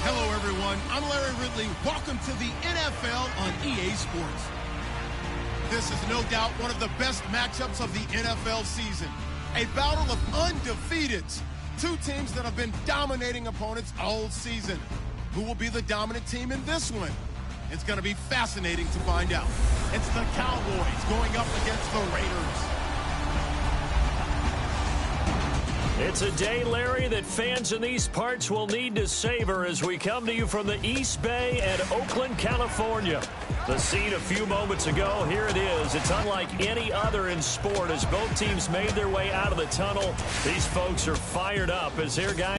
Hello, everyone. I'm Larry Ridley. Welcome to the NFL on EA Sports. This is no doubt one of the best matchups of the NFL season. A battle of undefeateds. Two teams that have been dominating opponents all season. Who will be the dominant team in this one? It's going to be fascinating to find out. It's the Cowboys going up against the Raiders. It's a day, Larry, that fans in these parts will need to savor as we come to you from the East Bay and Oakland, California. The scene a few moments ago, here it is. It's unlike any other in sport as both teams made their way out of the tunnel. These folks are fired up as their guys.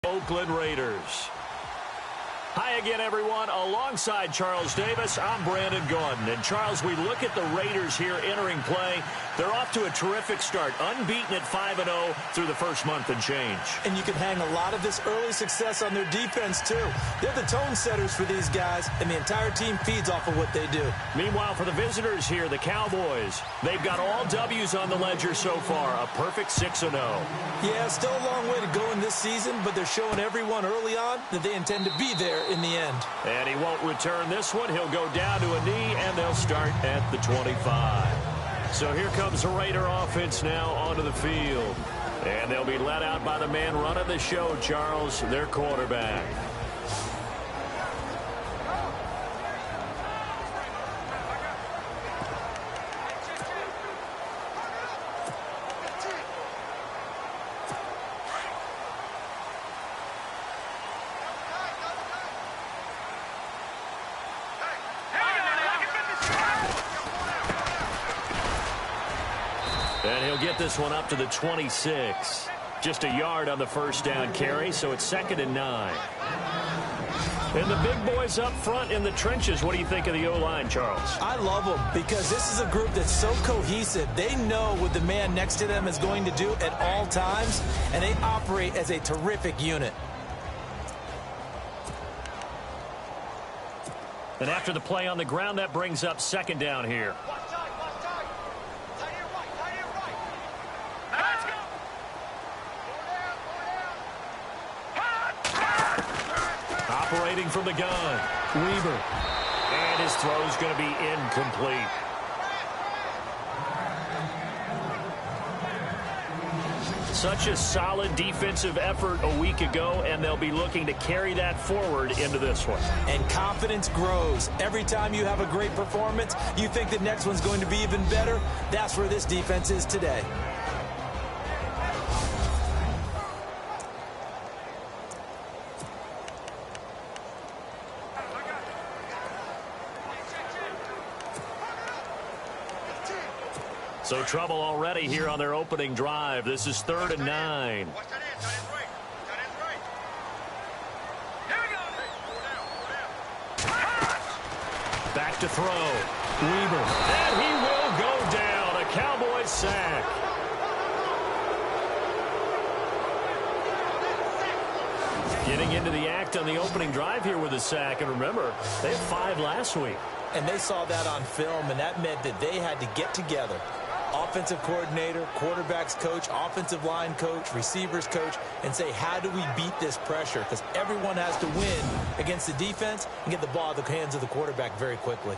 Oakland Raiders. Hi again, everyone. Alongside Charles Davis, I'm Brandon Gordon. And, Charles, we look at the Raiders here entering play. They're off to a terrific start, unbeaten at 5-0 through the first month and change. And you can hang a lot of this early success on their defense, too. They're the tone setters for these guys, and the entire team feeds off of what they do. Meanwhile, for the visitors here, the Cowboys, they've got all W's on the ledger so far, a perfect 6-0. Yeah, still a long way to go in this season, but they're showing everyone early on that they intend to be there in the end. And he won't return this one. He'll go down to a knee, and they'll start at the 25. So here comes the Raider offense now onto the field. And they'll be led out by the man running the show, Charles, their quarterback. And he'll get this one up to the 26. Just a yard on the first down carry, so it's 2nd and 9. And the big boys up front in the trenches. What do you think of the O-line, Charles? I love them because this is a group that's so cohesive. They know what the man next to them is going to do at all times, and they operate as a terrific unit. And after the play on the ground, that brings up 2nd down here. Operating from the gun, Weaver. And his throw's going to be incomplete. Such a solid defensive effort a week ago, and they'll be looking to carry that forward into this one. And confidence grows. Every time you have a great performance, you think the next one's going to be even better. That's where this defense is today. So trouble already here on their opening drive. This is 3rd and 9. Back to throw. Weaver. And he will go down. A Cowboys sack. Getting into the act on the opening drive here with a sack. And remember, they had 5 last week. And they saw that on film, and that meant that they had to get together. Offensive coordinator, quarterbacks coach, offensive line coach, receivers coach, and say, how do we beat this pressure? Because everyone has to win against the defense and get the ball out of the hands of the quarterback very quickly.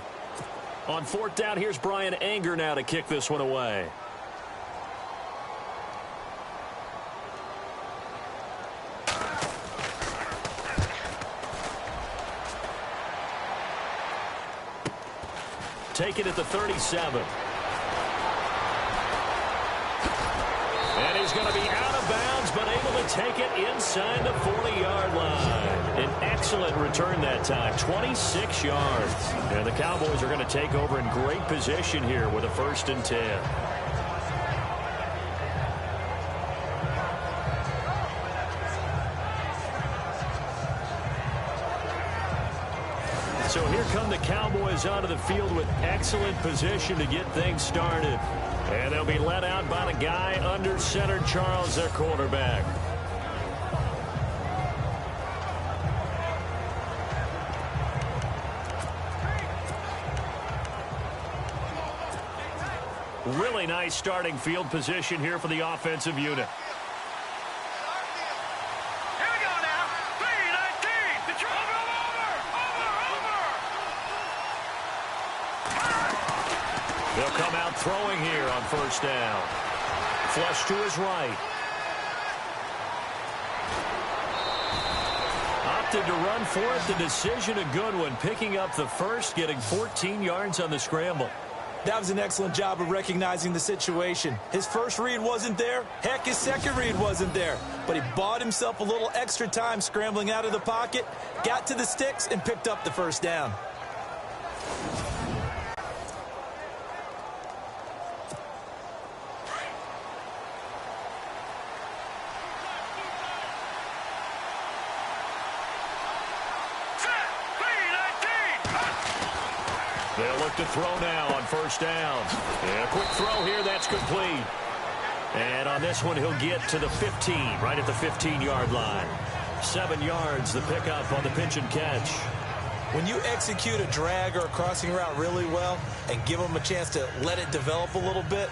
On 4th down, here's Brian Anger now to kick this one away. Take it at the 37. And he's going to be out of bounds, but able to take it inside the 40-yard line. An excellent return that time, 26 yards. And the Cowboys are going to take over in great position here with a 1st and 10. So here come the Cowboys onto the field with excellent position to get things started. And they'll be led out by the guy under center, Charles, their quarterback. Really nice starting field position here for the offensive unit. Here we go now. come out throwing here on first down. Flush to his right. Opted to run for it. The decision a good one. Picking up the first, getting 14 yards on the scramble. That was an excellent job of recognizing the situation. His first read wasn't there. Heck, his second read wasn't there. But he bought himself a little extra time scrambling out of the pocket, got to the sticks, and picked up the first down. They'll look to throw now on first down. And a quick throw here, that's complete. And on this one, he'll get to the 15, right at the 15-yard line. 7 yards, the pickup on the pitch and catch. When you execute a drag or a crossing route really well and give them a chance to let it develop a little bit,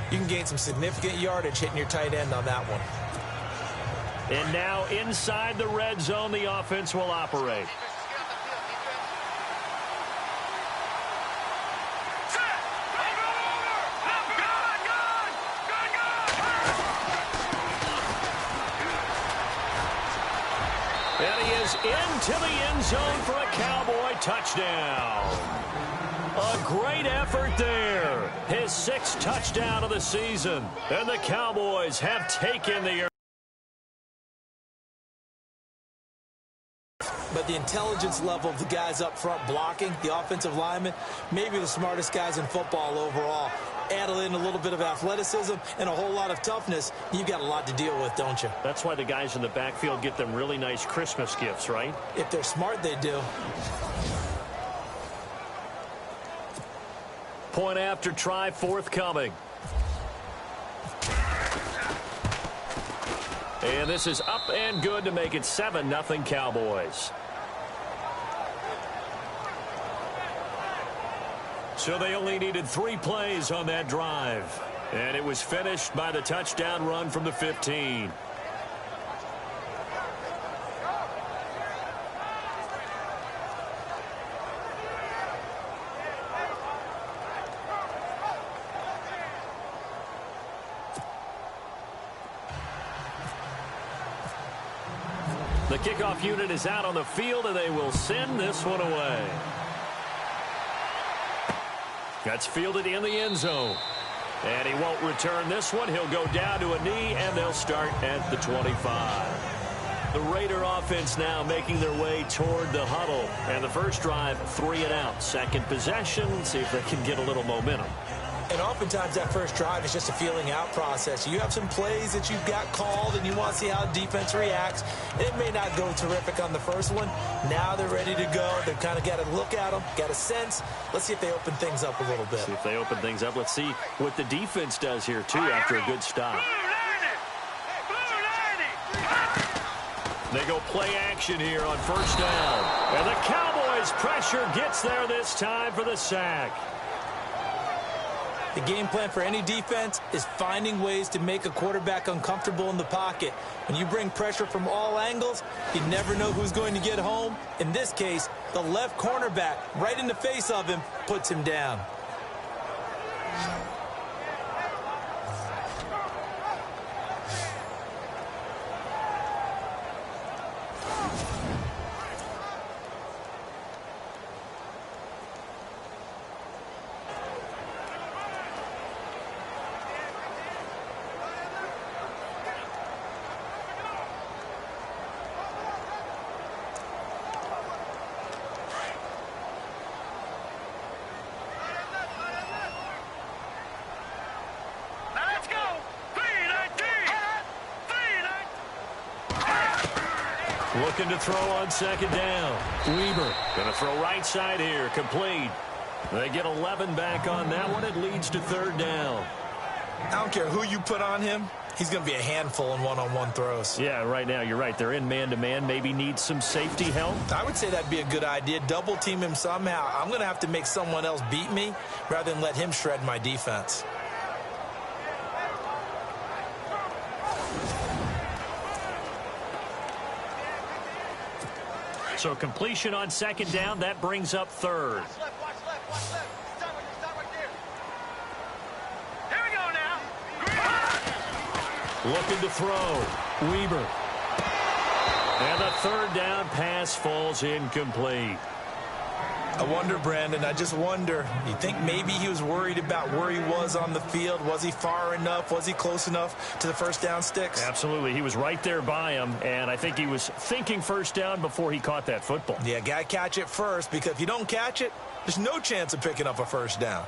you can gain some significant yardage hitting your tight end on that one. And now inside the red zone, the offense will operate. And he is into the end zone for a Cowboy touchdown. A great effort there. His 6th touchdown of the season. And the Cowboys have taken the... But the intelligence level of the guys up front blocking, the offensive linemen, maybe the smartest guys in football overall. Add in a little bit of athleticism and a whole lot of toughness, you've got a lot to deal with, don't you? That's why the guys in the backfield get them really nice Christmas gifts, right? If they're smart, they do. Point after try forthcoming. And this is up and good to make it 7-0 Cowboys. So they only needed 3 plays on that drive. And it was finished by the touchdown run from the 15. The kickoff unit is out on the field, and they will send this one away. That's fielded in the end zone. And he won't return this one. He'll go down to a knee, and they'll start at the 25. The Raider offense now making their way toward the huddle. And the first drive, 3 and out. Second possession, see if they can get a little momentum. And oftentimes that first drive is just a feeling out process. You have some plays that you've got called and you want to see how defense reacts. It may not go terrific on the first one. Now they're ready to go. They've kind of got to look at them, got a sense. Let's see if they open things up a little bit. See if they open things up. Let's see what the defense does here, too, after a good stop. They go play action here on first down. And the Cowboys pressure gets there this time for the sack. The game plan for any defense is finding ways to make a quarterback uncomfortable in the pocket. When you bring pressure from all angles, you never know who's going to get home. In this case, the left cornerback, right in the face of him, puts him down. Looking to throw on second down. Weber going to throw right side here. Complete. They get 11 back on that one. It leads to third down. I don't care who you put on him. He's going to be a handful in one-on-one throws. Yeah, right now you're right. They're in man-to-man. Maybe need some safety help. I would say that'd be a good idea. Double team him somehow. I'm going to have to make someone else beat me rather than let him shred my defense. So completion on second down, that brings up third. Looking to throw. Weaver. And the third down pass falls incomplete. I wonder, Brandon, I just wonder, you think maybe he was worried about where he was on the field? Was he far enough? Was he close enough to the first down sticks? Absolutely. He was right there by him, and I think he was thinking first down before he caught that football. Yeah, got to catch it first, because if you don't catch it, there's no chance of picking up a first down.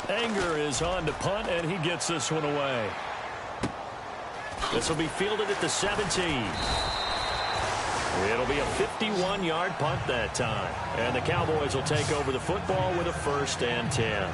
Anger is on to punt, and he gets this one away. This will be fielded at the 17. It'll be a 51-yard punt that time. And the Cowboys will take over the football with a 1st and 10.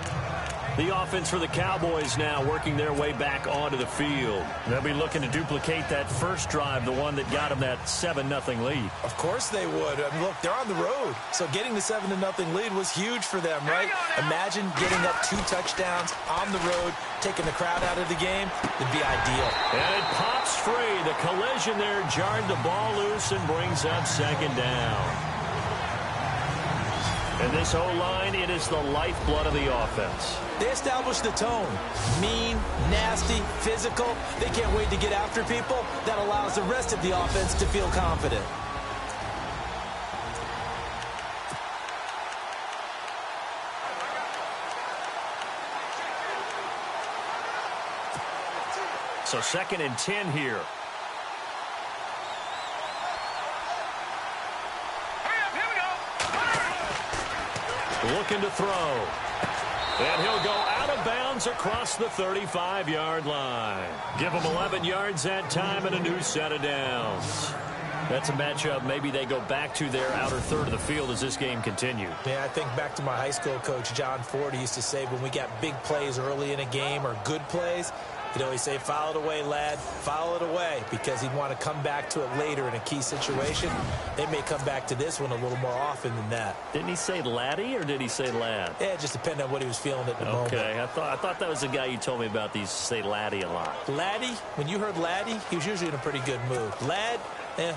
The offense for the Cowboys now working their way back onto the field. They'll be looking to duplicate that first drive, the one that got them that 7-0 lead. Of course they would. I mean, look, they're on the road. So getting the 7-0 lead was huge for them, right? Imagine getting up 2 touchdowns on the road, taking the crowd out of the game. It'd be ideal. And it pops free. The collision there jarred the ball loose and brings up 2nd down. And this O-line, it is the lifeblood of the offense. They established the tone. Mean, nasty, physical. They can't wait to get after people. That allows the rest of the offense to feel confident. So 2nd and 10 here. Looking to throw. And he'll go out of bounds across the 35-yard line. Give him 11 yards that time and a new set of downs. That's a matchup maybe they go back to their outer third of the field as this game continues. Yeah, I think back to my high school coach, John Ford. He used to say when we got big plays early in a game or good plays, he'd always say, foul it away, lad, foul it away, because he'd want to come back to it later in a key situation. They may come back to this one a little more often than that. Didn't he say laddie or did he say lad? Yeah, it just depended on what he was feeling at the moment. Okay, I thought that was the guy you told me about. These say laddie a lot. Laddie, when you heard laddie, he was usually in a pretty good mood. Lad, eh.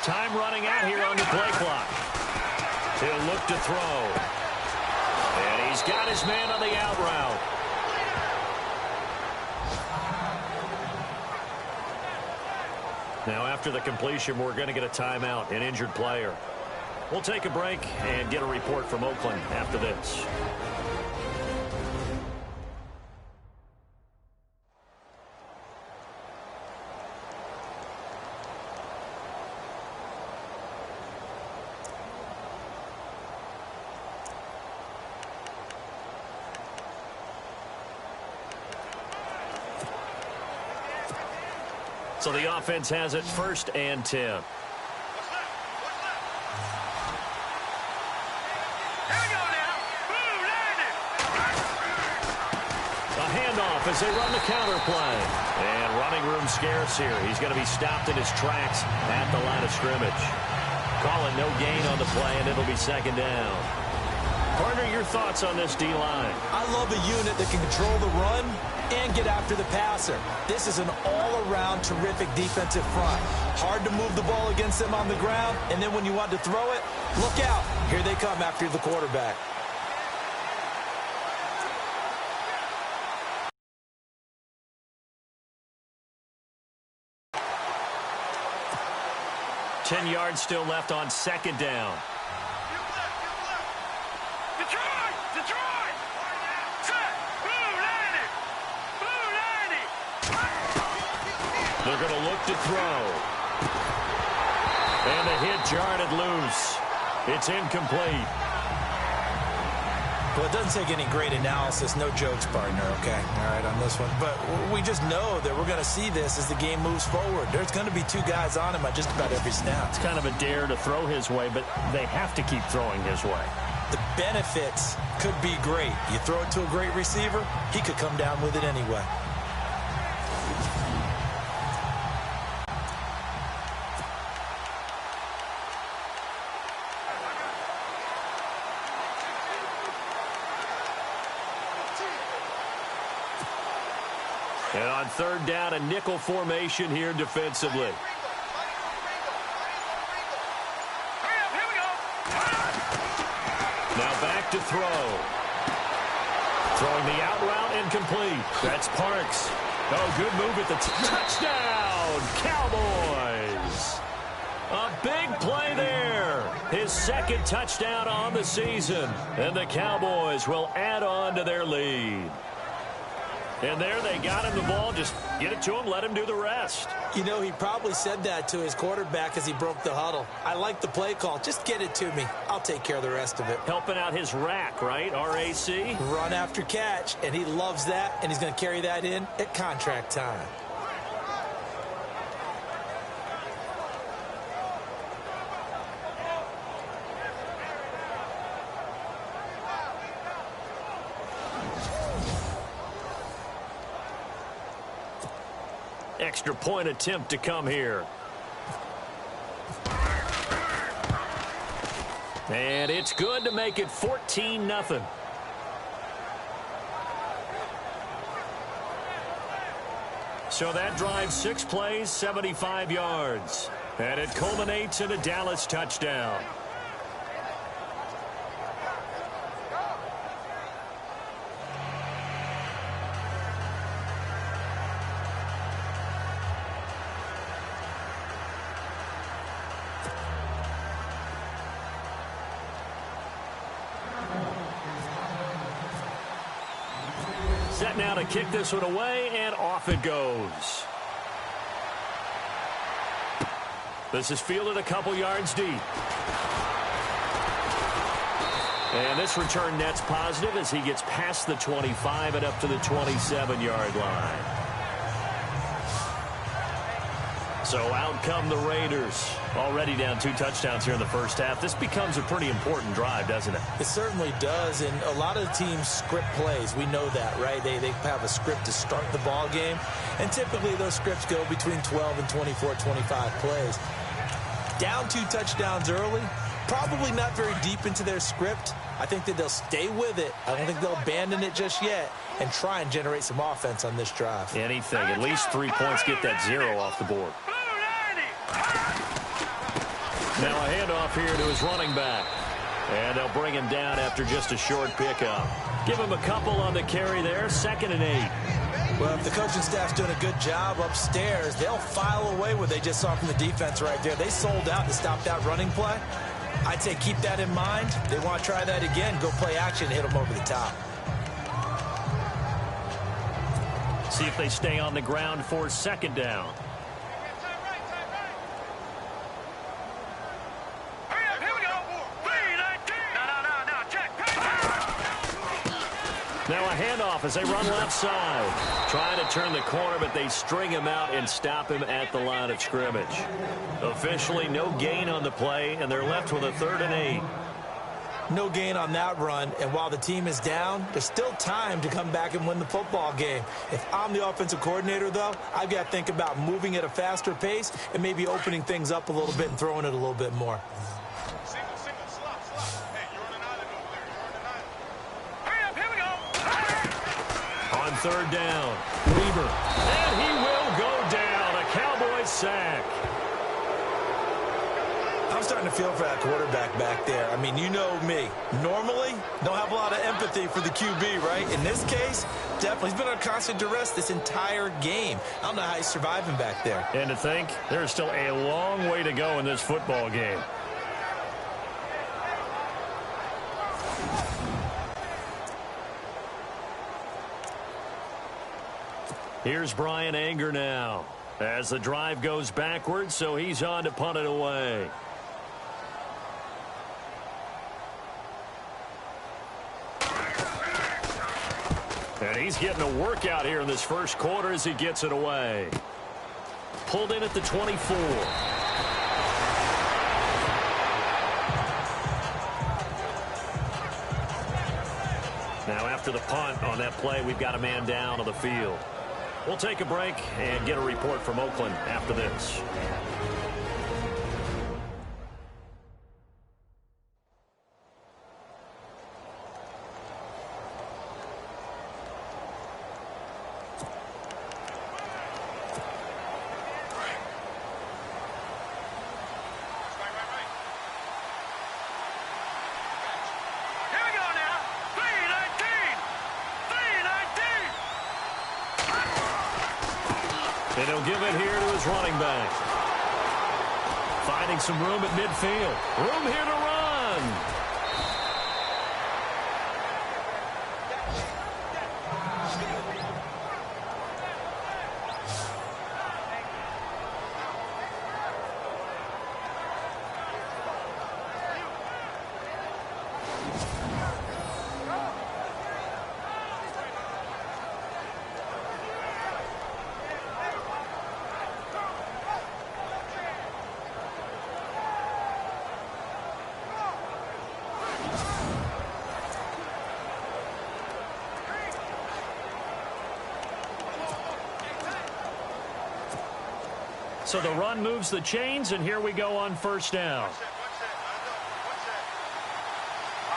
Time running out here on the play clock. He'll look to throw. And he's got his man on the out route. Now after the completion, we're going to get a timeout, an injured player. We'll take a break and get a report from Oakland after this. So the offense has it 1st and 10. A handoff as they run the counter play. And running room scarce here. He's going to be stopped in his tracks at the line of scrimmage. Calling no gain on the play, and it'll be 2nd down. Partner, your thoughts on this D-line? I love a unit that can control the run and get after the passer. This is an all-around terrific defensive front. Hard to move the ball against them on the ground, and then when you want to throw it, look out. Here they come after the quarterback. Ten yards still left on 2nd down. They're going to look to throw. And the hit jarred it loose. It's incomplete. Well, it doesn't take any great analysis. No jokes, partner, okay? All right, on this one. But we just know that we're going to see this as the game moves forward. There's going to be 2 guys on him at just about every snap. It's kind of a dare to throw his way, but they have to keep throwing his way. The benefits could be great. You throw it to a great receiver, he could come down with it anyway. And on third down, a nickel formation here defensively. Now back to throw. Throwing the out route incomplete. That's Parks. Oh, good move at the touchdown, Cowboys. A big play there. His second touchdown on the season. And the Cowboys will add on to their lead. And there they got him the ball. Just get it to him, let him do the rest. You know, he probably said that to his quarterback as he broke the huddle. I like the play call. Just get it to me. I'll take care of the rest of it. Helping out his rack, right? R-A-C? Run after catch, and he loves that, and he's going to carry that in at contract time. Extra point attempt to come here. And it's good to make it 14-0. So that drives 6 plays, 75 yards. And it culminates in a Dallas touchdown. Set now to kick this one away, and off it goes. This is fielded a couple yards deep. And this return net's positive as he gets past the 25 and up to the 27-yard line. So out come the Raiders. Already down 2 touchdowns here in the first half. This becomes a pretty important drive, doesn't it? It certainly does, and a lot of the teams script plays. We know that, right? They have a script to start the ball game, and typically those scripts go between 12 and 24, 25 plays. Down 2 touchdowns early, probably not very deep into their script. I think that they'll stay with it. I don't think they'll abandon it just yet and try and generate some offense on this drive. Anything. At least 3 points, get that 0 off the board. Now a handoff here to his running back. And they'll bring him down after just a short pickup. Give him a couple on the carry there, 2nd and 8. Well, if the coaching staff's doing a good job upstairs, they'll file away what they just saw from the defense right there. They sold out to stop that running play. I'd say keep that in mind. They want to try that again. Go play action and hit them over the top. See if they stay on the ground for 2nd down. Now a handoff as they run left side. Trying to turn the corner, but they string him out and stop him at the line of scrimmage. Officially no gain on the play, and they're left with a 3rd and 8. No gain on that run, and while the team is down, there's still time to come back and win the football game. If I'm the offensive coordinator, though, I've got to think about moving at a faster pace and maybe opening things up a little bit and throwing it a little bit more. On 3rd down, Weaver. And he will go down. A Cowboys sack. I'm starting to feel for that quarterback back there. I mean, you know me. Normally, don't have a lot of empathy for the QB, right? In this case, definitely. He's been under constant duress this entire game. I don't know how he's surviving back there. And to think, there's still a long way to go in this football game. Here's Brian Anger now as the drive goes backwards, so he's on to punt it away. And he's getting a workout here in this first quarter as he gets it away. Pulled in at the 24. Now after the punt on that play, we've got a man down on the field. We'll take a break and get a report from Oakland after this. And he'll give it here to his running back. Finding some room at midfield. Room here to run. So the run moves the chains, and here we go on first down. All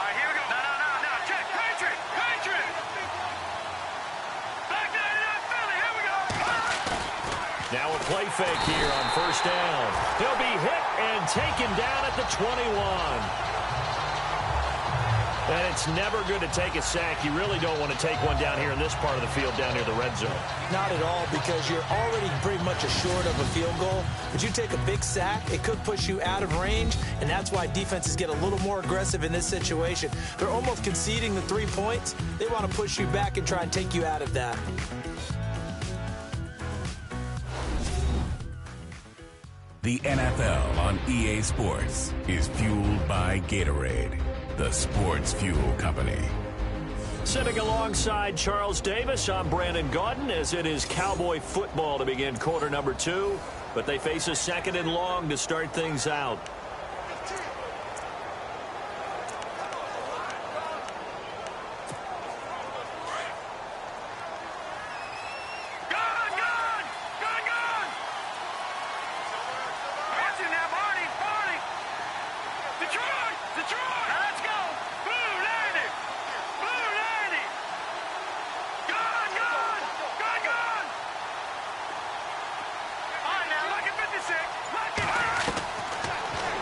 right, here we go. No. Check. Patriot. Back there, not Philly. Here we go. Now a play fake here on first down. He'll be hit and taken down at the 21. And it's never good to take a sack. You really don't want to take one down here in this part of the field down near the red zone. Not at all, because you're already pretty much assured of a field goal. But you take a big sack, it could push you out of range, and that's why defenses get a little more aggressive in this situation. They're almost conceding the 3 points. They want to push you back and try and take you out of that. The NFL on EA Sports is fueled by Gatorade, the sports fuel company. Sitting alongside Charles Davis, I'm Brandon Gaudin, as it is Cowboy football to begin quarter number 2. But they face a second and long to start things out.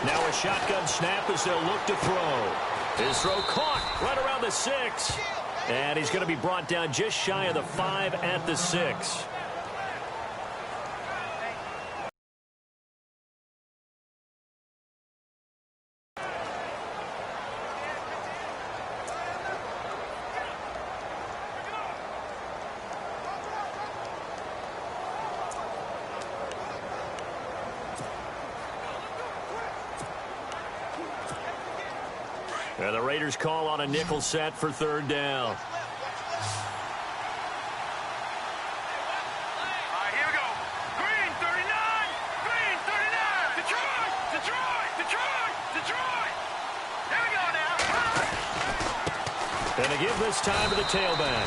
Now a shotgun snap as they'll look to throw. His throw caught right around the 6. And he's going to be brought down just shy of the 5 at the 6. And the Raiders call on a nickel set for third down. All right, here we go. Green, 39. Green, 39. Detroit. Here we go now. And they give this time to the tailback.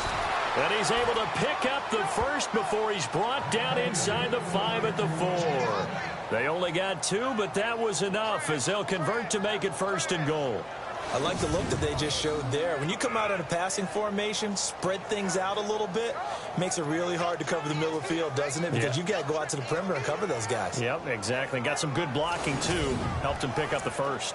And he's able to pick up the first before he's brought down inside the 5 at the 4. They only got 2, but that was enough as they'll convert to make it first and goal. I like the look that they just showed there. When you come out in a passing formation, spread things out a little bit, makes it really hard to cover the middle of the field, doesn't it? Because you've got to go out to the perimeter and cover those guys. Yep, exactly. Got some good blocking, too. Helped him pick up the first.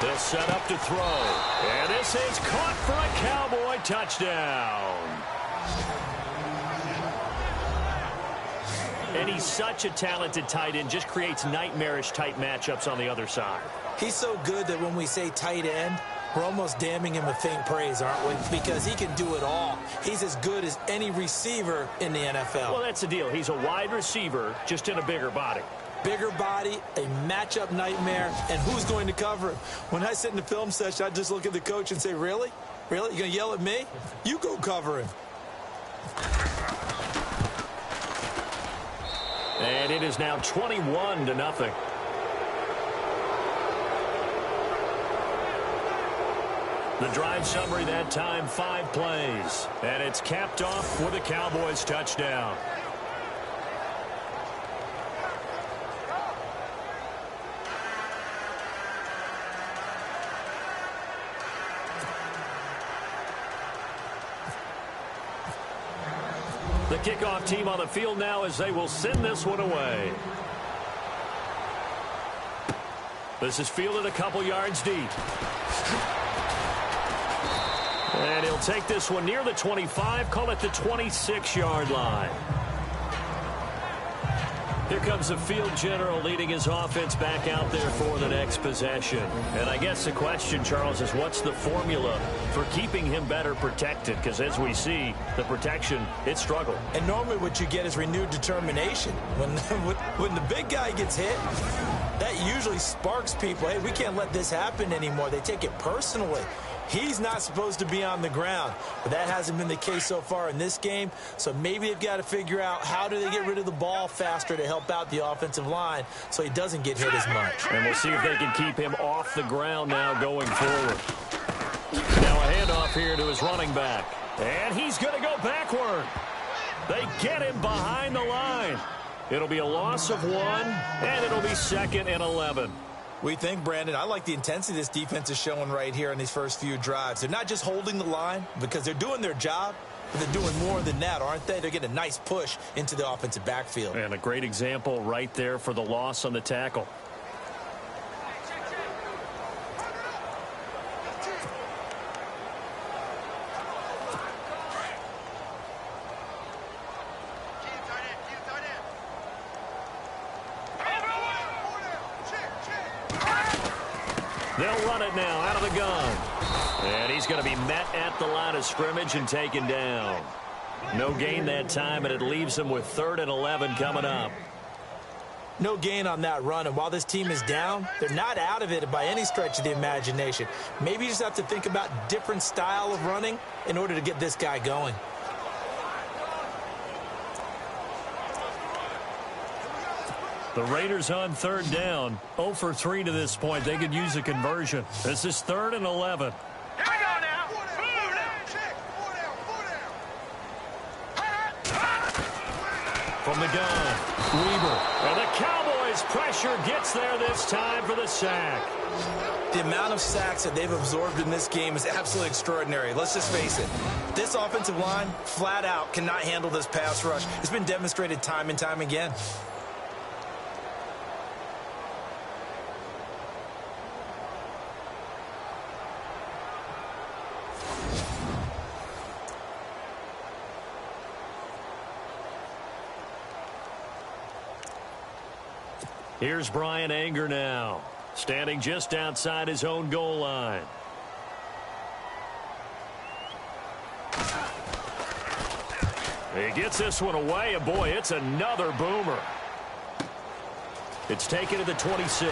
They'll set up to throw. And this is caught for a Cowboy touchdown. And he's such a talented tight end, just creates nightmarish type matchups on the other side. He's so good that when we say tight end, we're almost damning him with faint praise, aren't we? Because he can do it all. He's as good as any receiver in the NFL. Well, that's the deal. He's a wide receiver, just in a bigger body. Bigger body, a matchup nightmare, and who's going to cover him? When I sit in the film session, I just look at the coach and say, really? Really? You going to yell at me? You go cover him. And it is now 21-0. The drive summary that time, 5 plays. And it's capped off with a Cowboys touchdown. The kickoff team on the field now as they will send this one away. This is fielded a couple yards deep. And he'll take this one near the 25, call it the 26-yard line. Here comes the field general leading his offense back out there for the next possession. And I guess the question, Charles, is what's the formula for keeping him better protected? Because as we see, the protection, it struggled. And normally what you get is renewed determination. When the big guy gets hit, that usually sparks people. Hey, we can't let this happen anymore. They take it personally. He's not supposed to be on the ground, but that hasn't been the case so far in this game. So maybe they've got to figure out how do they get rid of the ball faster to help out the offensive line so he doesn't get hit as much. And we'll see if they can keep him off the ground now going forward. Now a handoff here to his running back. And he's going to go backward. They get him behind the line. It'll be a loss of 1, and it'll be 2nd and 11. We think, Brandon, I like the intensity this defense is showing right here in these first few drives. They're not just holding the line because they're doing their job, but they're doing more than that, aren't they? They're getting a nice push into the offensive backfield. And a great example right there for the loss on the tackle. They'll run it now out of the gun. And he's going to be met at the line of scrimmage and taken down. No gain that time, and it leaves them with 3rd and 11 coming up. No gain on that run, and while this team is down, they're not out of it by any stretch of the imagination. Maybe you just have to think about different style of running in order to get this guy going. The Raiders on 3rd down. 0 for 3 to this point. They could use a conversion. This is 3rd and 11. Here we go now. From the gun, Weaver. And the Cowboys pressure gets there this time for the sack. The amount of sacks that they've absorbed in this game is absolutely extraordinary. Let's just face it. This offensive line, flat out, cannot handle this pass rush. It's been demonstrated time and time again. Here's Brian Anger now, standing just outside his own goal line. He gets this one away, and boy, it's another boomer. It's taken to the 26.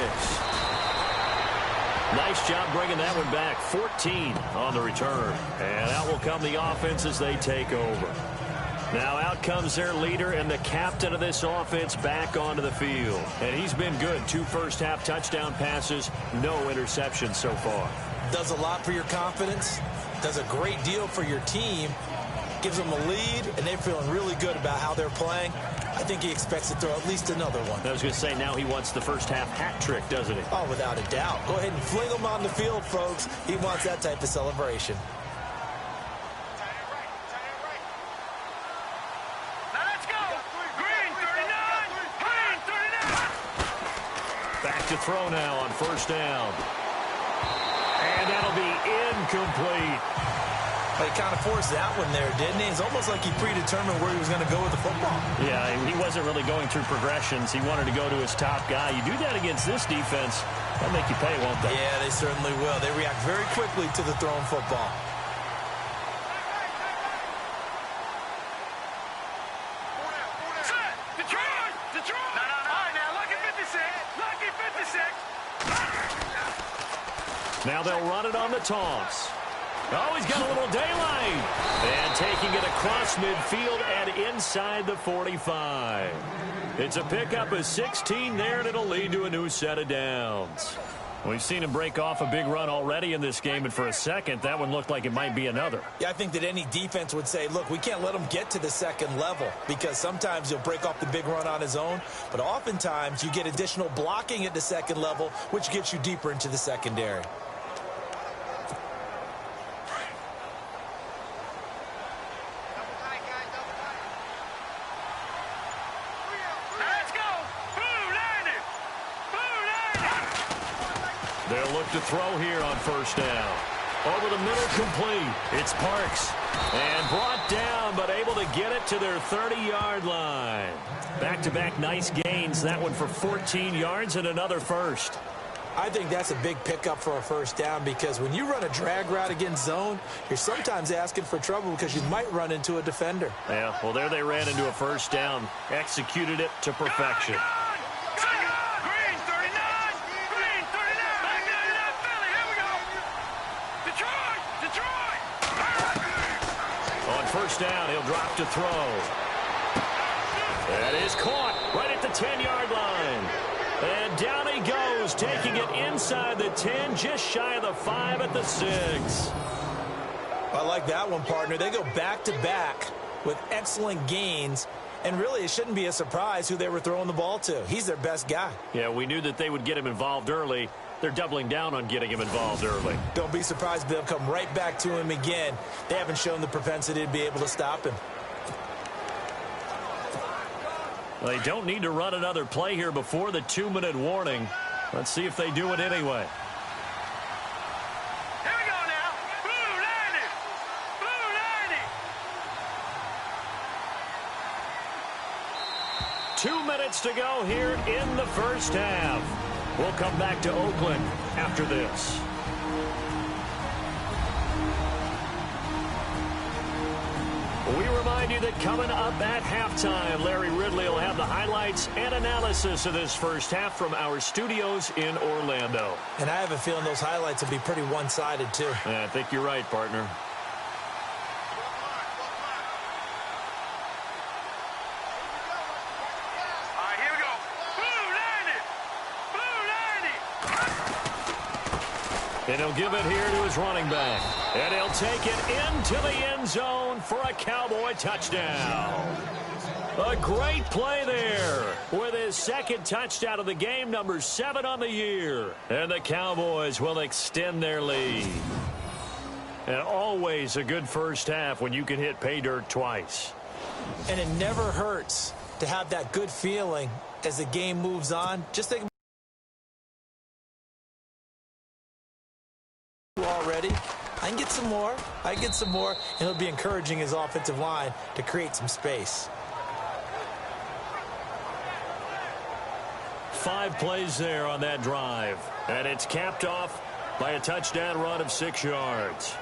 Nice job bringing that one back. 14 on the return. And out will come the offense as they take over. Now out comes their leader and the captain of this offense back onto the field. And he's been good. 2 first-half touchdown passes, no interceptions so far. Does a lot for your confidence, does a great deal for your team, gives them a lead, and they're feeling really good about how they're playing. I think he expects to throw at least another one. I was going to say, now he wants the first-half hat trick, doesn't he? Oh, without a doubt. Go ahead and fling him on the field, folks. He wants that type of celebration. To throw now on 1st down. And that'll be incomplete. But he kind of forced that one there, didn't he? It's almost like he predetermined where he was going to go with the football. Yeah, he wasn't really going through progressions. He wanted to go to his top guy. You do that against this defense, that'll make you pay, won't they? Yeah, they certainly will. They react very quickly to the thrown football. Now they'll run it on the toss. Oh, he's got a little daylight. And taking it across midfield and inside the 45. It's a pickup of 16 there, and it'll lead to a new set of downs. We've seen him break off a big run already in this game, and for a second, that one looked like it might be another. Yeah, I think that any defense would say, look, we can't let him get to the second level, because sometimes he'll break off the big run on his own, but oftentimes you get additional blocking at the second level, which gets you deeper into the secondary. They'll look to throw here on first down. Over the middle, complete. It's Parks. And brought down, but able to get it to their 30-yard line. Back-to-back nice gains. That one for 14 yards and another first. I think that's a big pickup for a first down because when you run a drag route against zone, you're sometimes asking for trouble because you might run into a defender. Yeah, well, there they ran into a first down. Executed it to perfection. Green 39. Green 39. Back down to Philly. Here we go. Detroit. On first down, he'll drop to throw. That is caught right at the 10-yard line. And down he goes, taking it inside the 10, just shy of the 5 at the 6. I like that one, partner. They go back-to-back with excellent gains. And really, it shouldn't be a surprise who they were throwing the ball to. He's their best guy. Yeah, we knew that they would get him involved early. They're doubling down on getting him involved early. Don't be surprised they'll come right back to him again. They haven't shown the propensity to be able to stop him. They don't need to run another play here before the 2-minute warning. Let's see if they do it anyway. Here we go now. Blue 90. Blue 90. 2 minutes to go here in the first half. We'll come back to Oakland after this. We remind you that coming up at halftime, Larry Ridley will have the highlights and analysis of this first half from our studios in Orlando. And I have a feeling those highlights will be pretty one-sided, too. Yeah, I think you're right, partner. All right, here we go. Blue 90. Blue 90. And he'll give it here to his running back. And he'll take it into the end zone for a Cowboy touchdown. A great play there with his second touchdown of the game, number 7 on the year. And the Cowboys will extend their lead. And always a good first half when you can hit pay dirt twice. And it never hurts to have that good feeling as the game moves on. Just think already. I can get some more. And it'll be encouraging his offensive line to create some space. 5 plays there on that drive. And it's capped off by a touchdown run of 6 yards.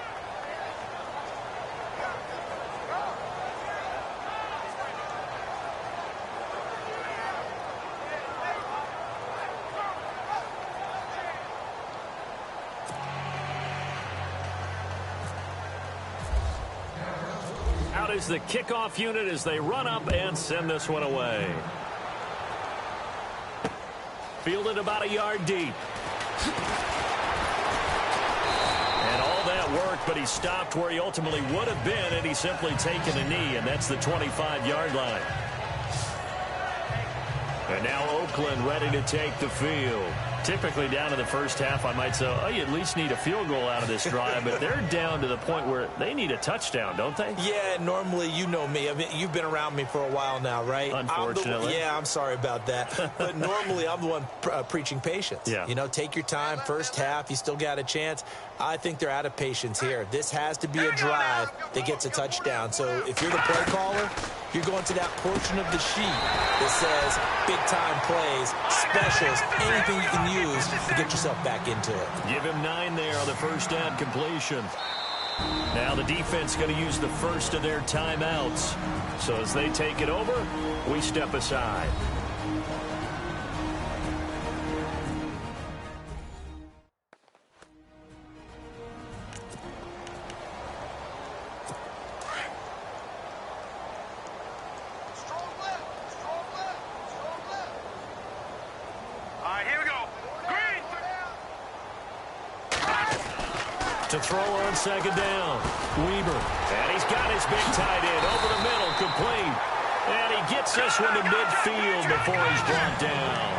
Out is the kickoff unit as they run up and send this one away. Fielded about a yard deep. And all that work, but he stopped where he ultimately would have been, and he's simply taken a knee, and that's the 25-yard line. And now Oakland ready to take the field. Typically down in the first half, I might say, oh, you at least need a field goal out of this drive, but they're down to the point where they need a touchdown, don't they? Yeah, normally, you know me. I mean, you've been around me for a while now, right? Unfortunately. I'm sorry about that. But normally, I'm the one preaching patience. Yeah. You know, take your time. First half, you still got a chance. I think they're out of patience here. This has to be a drive that gets a touchdown. So if you're the play caller, you're going to that portion of the sheet that says big-time plays, specials, anything you can use to get yourself back into it. Give him 9 there on the first down completion. Now the defense going to use the first of their timeouts. So as they take it over, we step aside. To throw on second down. Weber. And he's got his big tight end over the middle, complete. And he gets this one to midfield before he's brought down.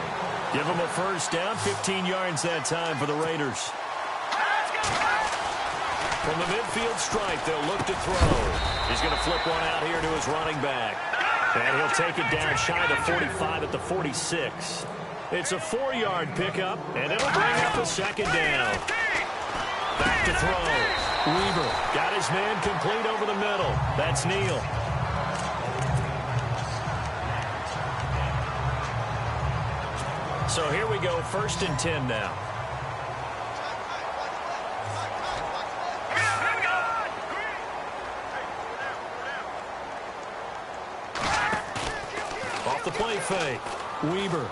Give him a first down, 15 yards that time for the Raiders. From the midfield stripe, they'll look to throw. He's going to flip one out here to his running back. And he'll take it down shy of the 45 at the 46. It's a 4-yard pickup, and it'll bring up a second down. Back to throw. Weaver got his man complete over the middle. That's Neal. So here we go, 1st and 10 now. Off the play fake. Weaver.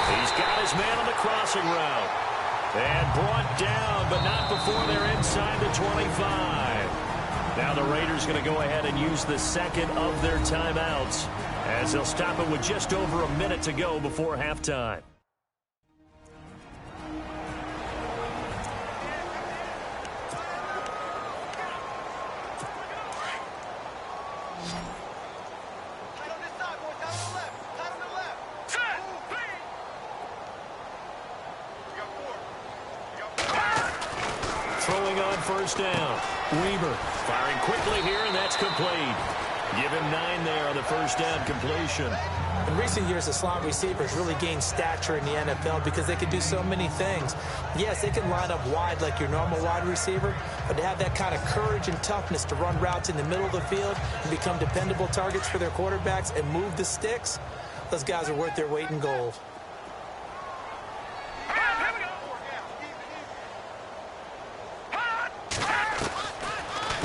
He's got his man on the crossing route. And brought down, but not before they're inside the 25. Now the Raiders going to go ahead and use the second of their timeouts, as they'll stop it with just over a minute to go before halftime. Throwing on 1st down. Weaver firing quickly here, and that's complete. Give him 9 there on the 1st down completion. In recent years, the slot receivers really gained stature in the NFL because they can do so many things. Yes, they can line up wide like your normal wide receiver, but to have that kind of courage and toughness to run routes in the middle of the field and become dependable targets for their quarterbacks and move the sticks, those guys are worth their weight in gold.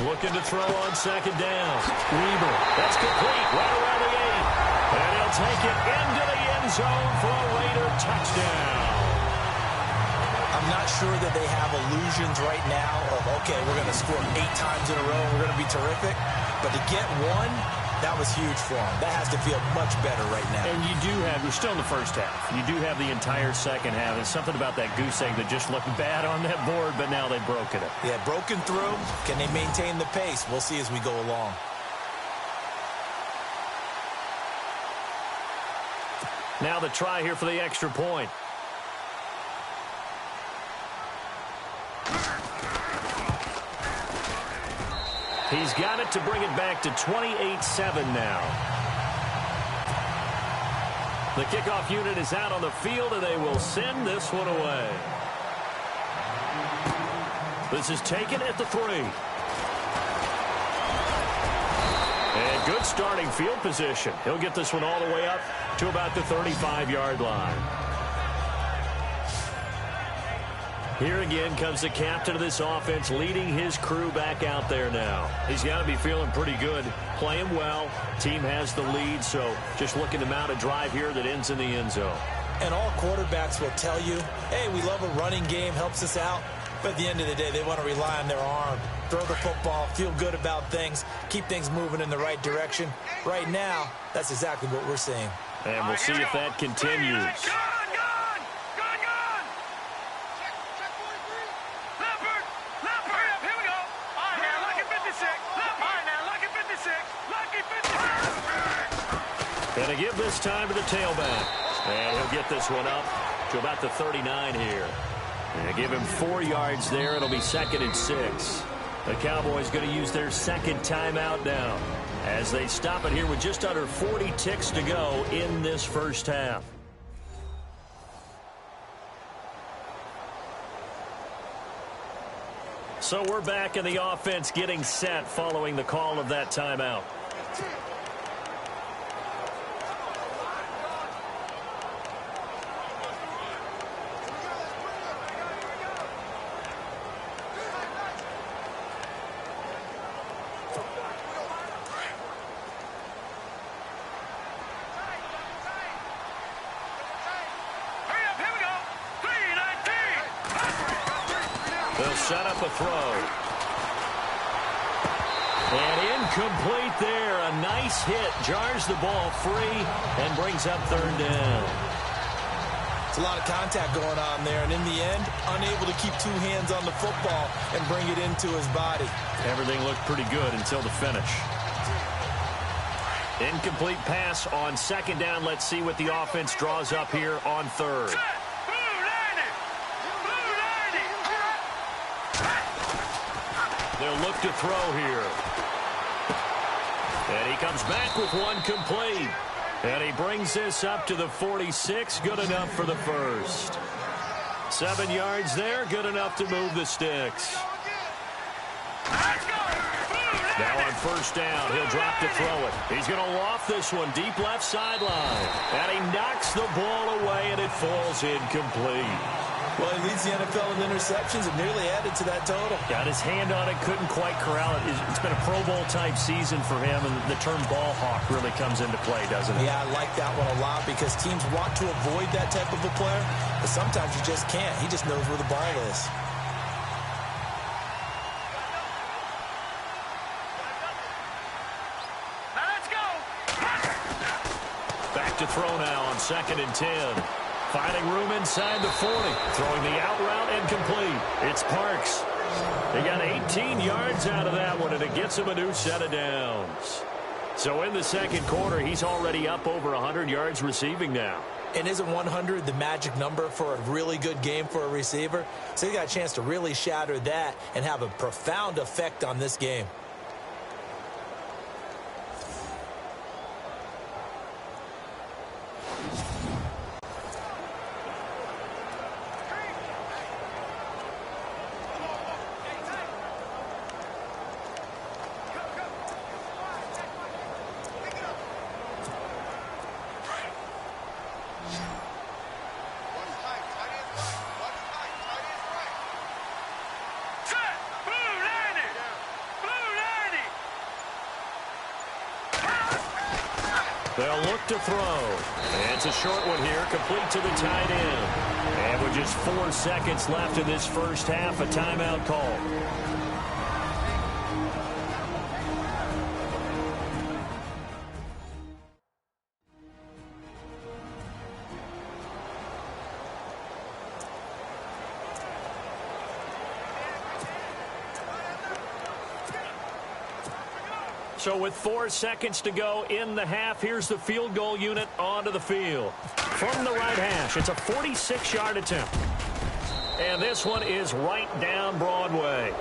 Looking to throw on 2nd down. Weaver, that's complete right around the 8. And he'll take it into the end zone for a Raider touchdown. I'm not sure that they have illusions right now of, okay, we're going to score 8 times in a row and we're going to be terrific. But to get one, that was huge for them. That has to feel much better right now. And you do have, you're still in the 1st half. You do have the entire 2nd half. There's something about that goose egg that just looked bad on that board, but now they've broken it. Yeah, broken through. Can they maintain the pace? We'll see as we go along. Now the try here for the extra point. He's got it to bring it back to 28-7 now. The kickoff unit is out on the field, and they will send this one away. This is taken at the 3. And good starting field position. He'll get this one all the way up to about the 35-yard line. Here again comes the captain of this offense, leading his crew back out there now. He's got to be feeling pretty good, playing well. Team has the lead, so just looking to mount a drive here that ends in the end zone. And all quarterbacks will tell you, hey, we love a running game, helps us out. But at the end of the day, they want to rely on their arm, throw the football, feel good about things, keep things moving in the right direction. Right now, that's exactly what we're seeing. And we'll see if that continues. Going to give this time to the tailback. And he'll get this one up to about the 39 here. And give him 4 yards there. It'll be 2nd and 6. The Cowboys going to use their 2nd timeout now as they stop it here with just under 40 ticks to go in this 1st half. So we're back in the offense getting set following the call of that timeout. They'll set up a throw. And incomplete there. A nice hit. Jars the ball free and brings up 3rd down. It's a lot of contact going on there. And in the end, unable to keep 2 hands on the football and bring it into his body. Everything looked pretty good until the finish. Incomplete pass on 2nd down. Let's see what the offense draws up here on 3rd. They'll look to throw here. And he comes back with one complete. And he brings this up to the 46. Good enough for the first. 7 yards there. Good enough to move the sticks. Now on first down, he'll drop to throw it. He's going to loft this one deep left sideline. And he knocks the ball away, and it falls incomplete. Well, he leads the NFL in interceptions and nearly added to that total. Got his hand on it, couldn't quite corral it. It's been a Pro Bowl-type season for him, and the term ball hawk really comes into play, doesn't it? Yeah, I like that one a lot because teams want to avoid that type of a player, but sometimes you just can't. He just knows where the ball is. Back to throw now on 2nd and 10. Finding room inside the 40. Throwing the out route and complete. It's Parks. They got 18 yards out of that one, and it gets him a new set of downs. So in the second quarter, he's already up over 100 yards receiving now. And isn't 100 the magic number for a really good game for a receiver? So he got a chance to really shatter that and have a profound effect on this game. They'll look to throw. And it's a short one here, complete to the tight end. And with just 4 seconds left in this first half, a timeout call. So with 4 seconds to go in the half, here's the field goal unit onto the field. From the right hash, it's a 46-yard attempt. And this one is right down Broadway.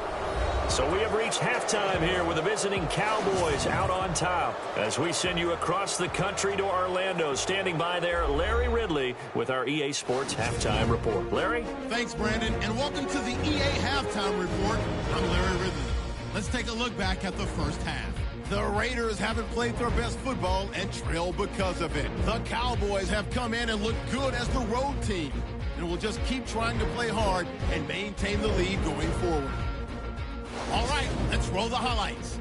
So we have reached halftime here with the visiting Cowboys out on top. As we send you across the country to Orlando, standing by there, Larry Ridley with our EA Sports Halftime Report. Larry? Thanks, Brandon, and welcome to the EA Halftime Report. I'm Larry Ridley. Let's take a look back at the first half. The Raiders haven't played their best football and trail because of it. The Cowboys have come in and looked good as the road team and will just keep trying to play hard and maintain the lead going forward. All right, let's roll the highlights.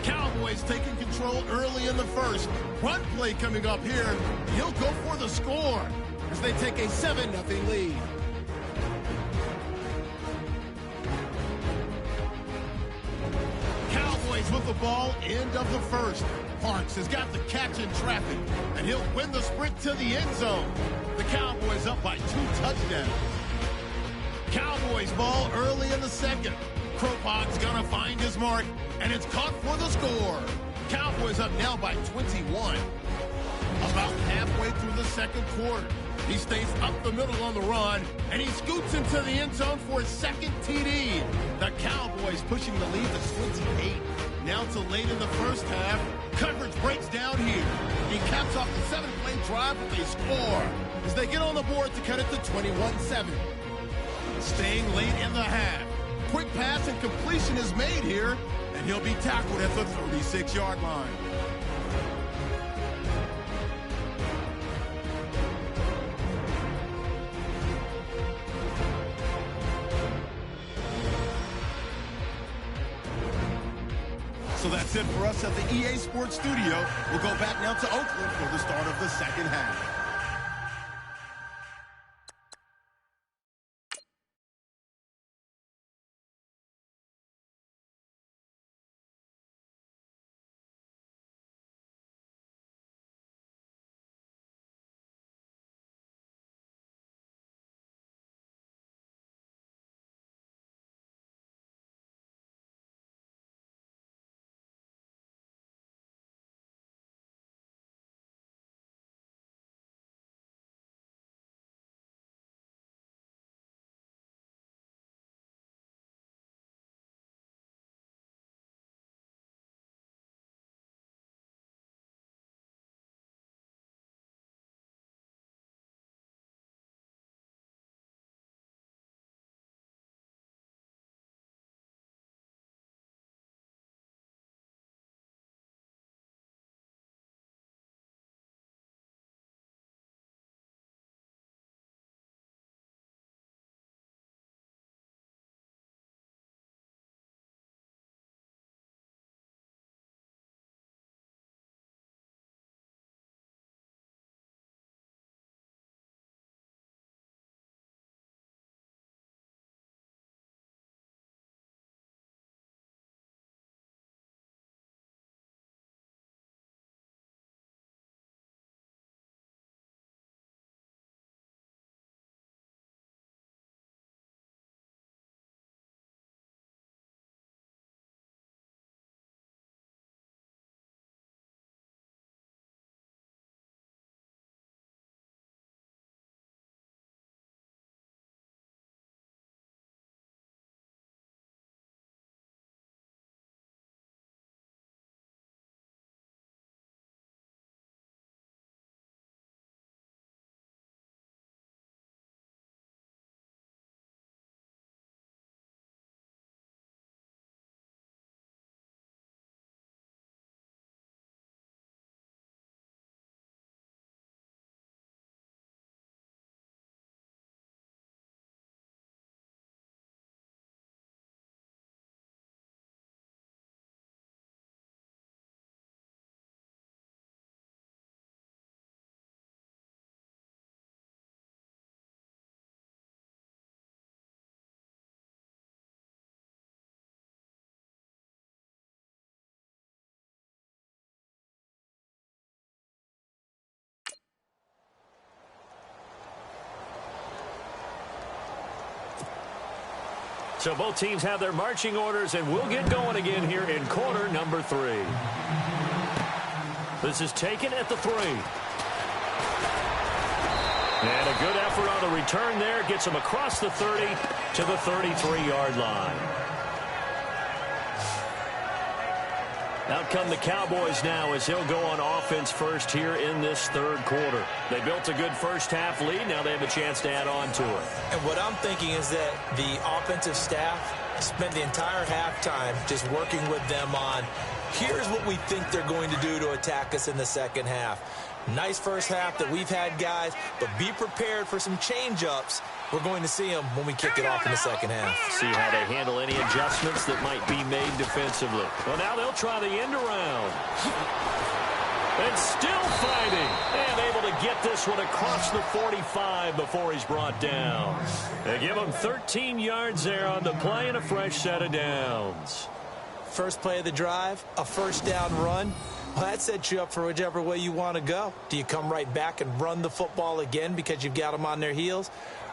Cowboys taking control early in the first. Run play coming up here. He'll go for the score as they take a 7-0 lead. With the ball, end of the first. Parks has got the catch in traffic, and he'll win the sprint to the end zone. The Cowboys up by 2 touchdowns. Cowboys ball early in the second. Kropot's gonna find his mark, and it's caught for the score. Cowboys up now by 21. About halfway through the second quarter, he stays up the middle on the run, and he scoots into the end zone for his second TD. The Cowboys pushing the lead to 28. Now to late in the first half, coverage breaks down here. He caps off the 7-play drive with a score as they get on the board to cut it to 21-7. Staying late in the half, quick pass and completion is made here, and he'll be tackled at the 36-yard line. So that's it for us at the EA Sports Studio. We'll go back now to Oakland for the start of the second half. So both teams have their marching orders, and we'll get going again here in quarter number 3. This is taken at the 3. And a good effort on the return there. Gets him across the 30 to the 33-yard line. Out come the Cowboys now as he'll go on offense first here in this third quarter. They built a good first-half lead. Now they have a chance to add on to it. And what I'm thinking is that the offensive staff spent the entire halftime just working with them on, here's what we think they're going to do to attack us in the second half. Nice first half that we've had, guys, but be prepared for some change-ups. We're going to see them when we kick it off in the second half. See how they handle any adjustments that might be made defensively. Well, now they'll try the end around. And still fighting. And able to get this one across the 45 before he's brought down. They give him 13 yards there on the play and a fresh set of downs. First play of the drive, a first down run. Well, that sets you up for whichever way you want to go. Do you come right back and run the football again because you've got them on their heels?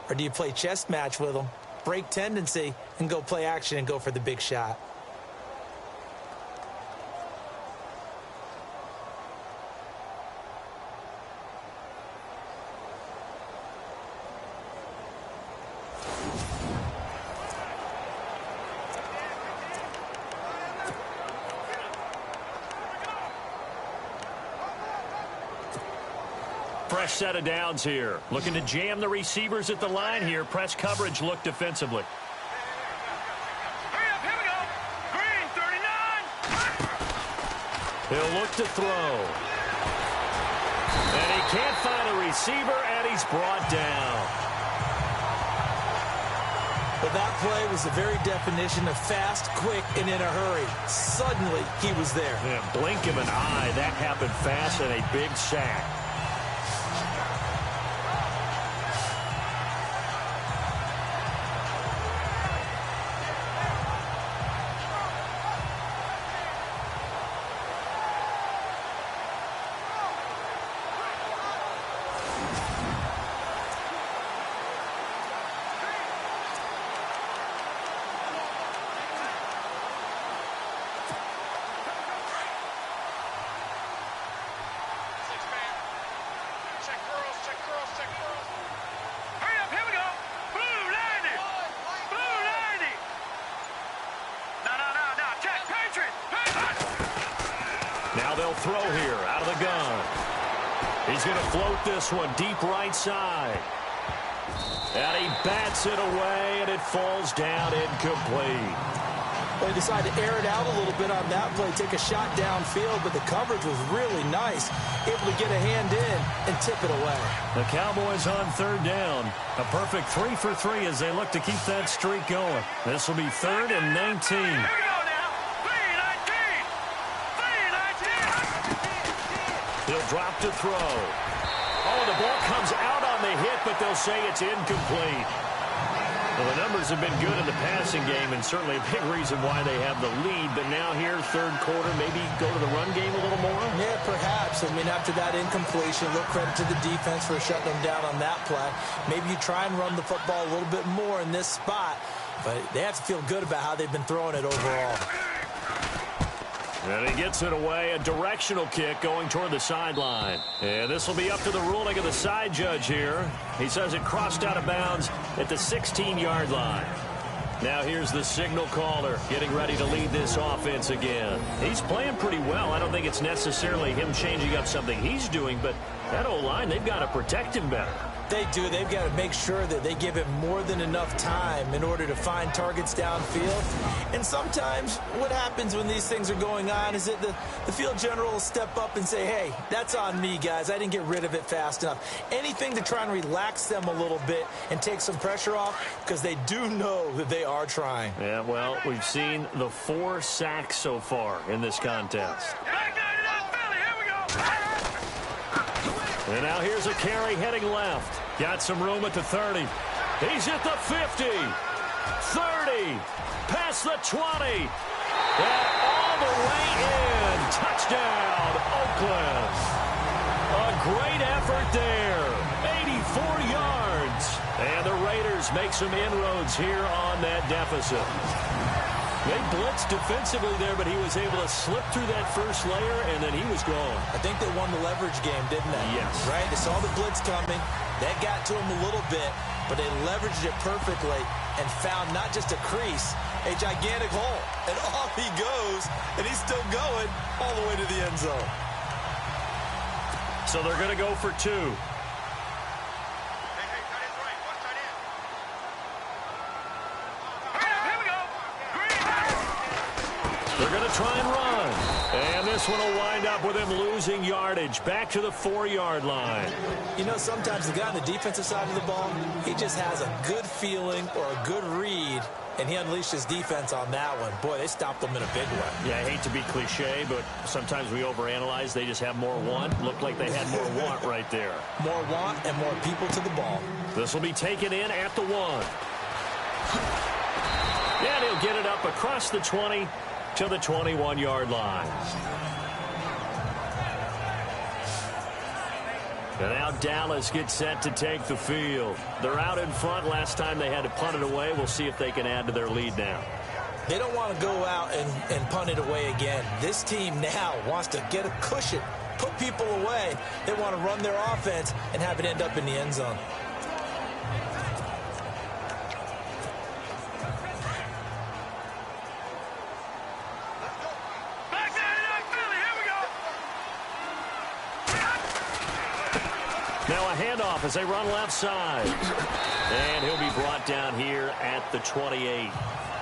Or do you play chess match with them, break tendency, and go play action and go for the big shot? Fresh set of downs here. Looking to jam the receivers at the line here. Press coverage look defensively. Hurry up, here we go. Green, 39. He'll look to throw. And he can't find a receiver, and he's brought down. But that play was the very definition of fast, quick, and in a hurry. Suddenly, he was there. Yeah, blink of an eye. That happened fast and a big sack. Now they'll throw here out of the gun. He's going to float this one deep right side. And he bats it away, and it falls down incomplete. Well, he decided to air it out a little bit on that play, take a shot downfield, but the coverage was really nice. Able to get a hand in and tip it away. The Cowboys on third down. A perfect 3 for 3 as they look to keep that streak going. This will be 3rd and 19. He'll drop to throw. Oh, the ball comes out on the hit, but they'll say it's incomplete. Well, the numbers have been good in the passing game, and certainly a big reason why they have the lead. But now here, third quarter, maybe go to the run game a little more? Yeah, perhaps. I mean, after that incompletion, a little credit to the defense for shutting them down on that play. Maybe you try and run the football a little bit more in this spot, but they have to feel good about how they've been throwing it overall. And he gets it away, a directional kick going toward the sideline. And this will be up to the ruling of the side judge here. He says it crossed out of bounds at the 16-yard line. Now here's the signal caller getting ready to lead this offense again. He's playing pretty well. I don't think it's necessarily him changing up something he's doing, but that O-line, they've got to protect him better. They do. They've got to make sure that they give him more than enough time in order to find targets downfield. And sometimes what happens when these things are going on is that the field general will step up and say, hey, that's on me, guys. I didn't get rid of it fast enough. Anything to try and relax them a little bit and take some pressure off, because they do know that they are trying. Yeah, well, we've seen the 4 sacks so far in this contest. And now here's a carry heading left. Got some room at the 30. He's at the 50. 30. Past the 20. And all the way in. Touchdown, Oakland. A great effort there. 84 yards. And the Raiders Cowboys make some inroads here on that deficit. They blitzed defensively there, but he was able to slip through that first layer, and then he was gone. I think they won the leverage game, didn't they? Yes. Right? They saw the blitz coming. That got to him a little bit, but they leveraged it perfectly and found not just a crease, a gigantic hole. And off he goes, and he's still going all the way to the end zone. So they're going to go for two. They're going to try and run. And this one will wind up with him losing yardage back to the 4-yard line. You know, sometimes the guy on the defensive side of the ball, he just has a good feeling or a good read, and he unleashed his defense on that one. Boy, they stopped them in a big way. Yeah, I hate to be cliche, but sometimes we overanalyze. They just have more want. Looked like they had more want right there. More want and more people to the ball. This will be taken in at the 1. And he'll get it up across the 20 to the 21-yard line. And now Dallas gets set to take the field. They're out in front. Last time they had to punt it away. We'll see if they can add to their lead now. They don't want to go out and punt it away again. This team now wants to get a cushion, put people away. They want to run their offense and have it end up in the end zone. Now a handoff as they run left side. And he'll be brought down here at the 28.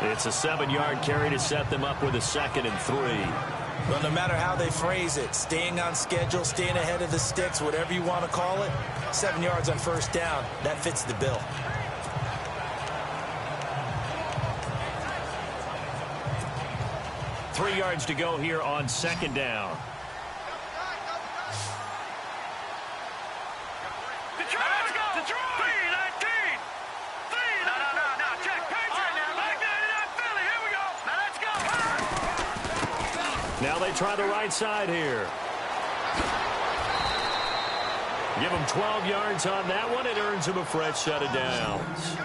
It's a 7-yard carry to set them up with a 2nd and 3. Well, no matter how they phrase it, staying on schedule, staying ahead of the sticks, whatever you want to call it, 7 yards on first down, that fits the bill. Three yards to go here on 2nd down. Now they try the right side here. Give them 12 yards on that one. It earns them a fresh set of downs.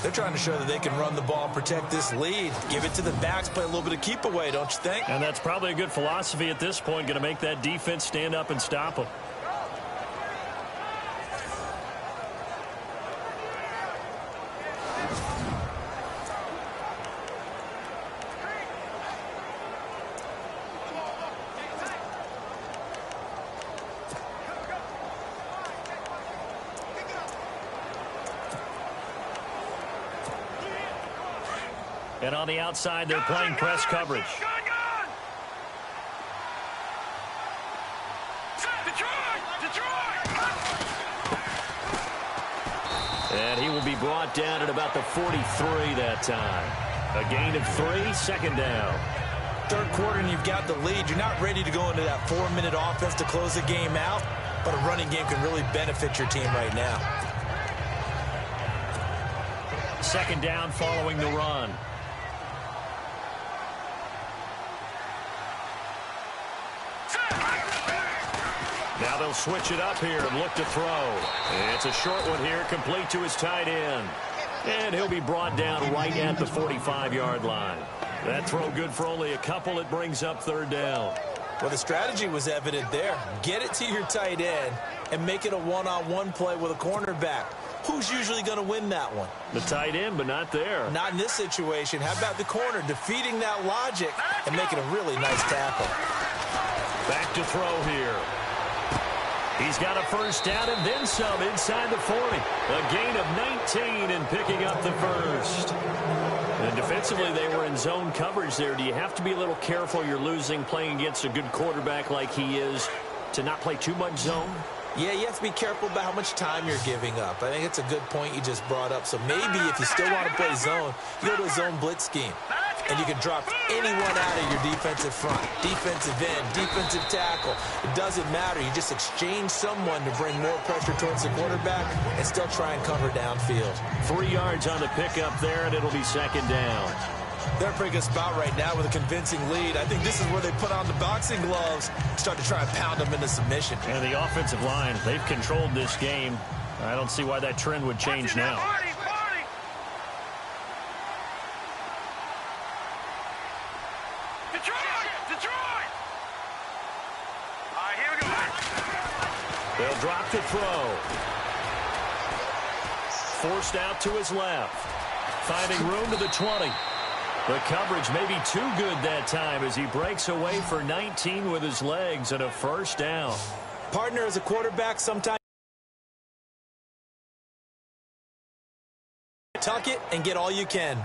They're trying to show that they can run the ball and protect this lead. Give it to the backs, play a little bit of keep away, don't you think? And that's probably a good philosophy at this point. Going to make that defense stand up and stop them. And on the outside, they're playing press coverage. And he will be brought down at about the 43 that time. A gain of 3, 2nd down. Third quarter and you've got the lead. You're not ready to go into that 4-minute offense to close the game out, but a running game can really benefit your team right now. 2nd down following the run. Now they'll switch it up here and look to throw. It's a short one here, complete to his tight end. And he'll be brought down right at the 45-yard line. That throw good for only a couple. It brings up 3rd down. Well, the strategy was evident there. Get it to your tight end and make it a one-on-one play with a cornerback. Who's usually going to win that one? The tight end, but not there. Not in this situation. How about the corner defeating that logic and making a really nice tackle? Back to throw here. He's got a first down and then some inside the 40. A gain of 19 and picking up the first. And defensively, they were in zone coverage there. Do you have to be a little careful? You're losing playing against a good quarterback like he is to not play too much zone? Yeah, you have to be careful about how much time you're giving up. I think it's a good point you just brought up. So maybe if you still want to play zone, you go to a zone blitz scheme. And you can drop anyone out of your defensive front, defensive end, defensive tackle. It doesn't matter. You just exchange someone to bring more pressure towards the quarterback and still try and cover downfield. 3 yards on the pickup there, and it'll be 2nd down. They're in a pretty good spot right now with a convincing lead. I think this is where they put on the boxing gloves, start to try and pound them into submission. And the offensive line, they've controlled this game I don't see why that trend would change now. Party, party. Detroit! Detroit! All right, here we go. They'll drop to throw. Forced out to his left. Finding room to the 20. The coverage may be too good that time as he breaks away for 19 with his legs and a first down. Partner, as a quarterback, sometimes tuck it and get all you can.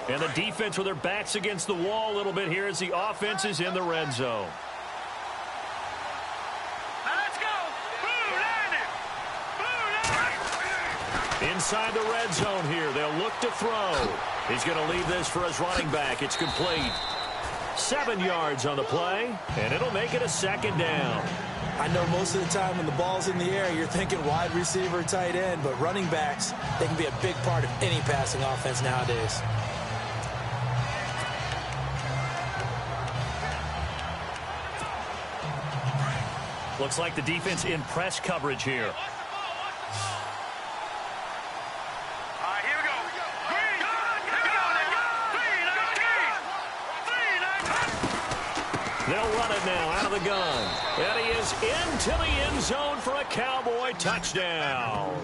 And the defense with their backs against the wall a little bit here as the offense is in the red zone. Now let's go. Blue landed. Blue landed. Inside the red zone here. They'll look to throw. He's going to leave this for his running back. It's complete. 7 yards on the play, and it'll make it a second down. I know most of the time when the ball's in the air, you're thinking wide receiver, tight end, but running backs, they can be a big part of any passing offense nowadays. Looks like the defense in press coverage here. All right, here we go. Green. Go. 3-19. They'll run it now out of the gun. And he is into the end zone for a Cowboy touchdown.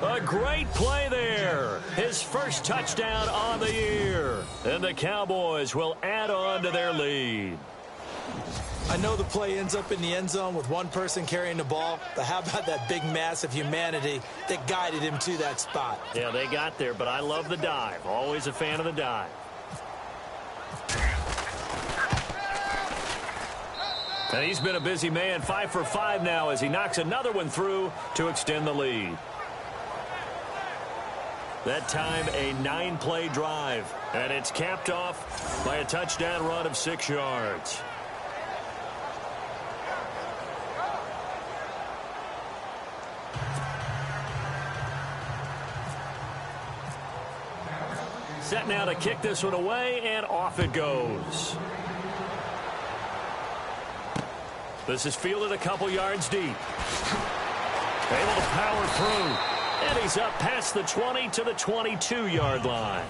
A great play there. His first touchdown on the year. And the Cowboys will add on to their lead. I know the play ends up in the end zone with one person carrying the ball, but how about that big mass of humanity that guided him to that spot? Yeah, they got there, but I love the dive. Always a fan of the dive. And he's been a busy man, 5 for 5 now as he knocks another one through to extend the lead. That time a 9-play drive, and it's capped off by a touchdown run of 6 yards. Set now to kick this one away, and off it goes. This is fielded a couple yards deep. Able to power through. And he's up past the 20 to the 22-yard line.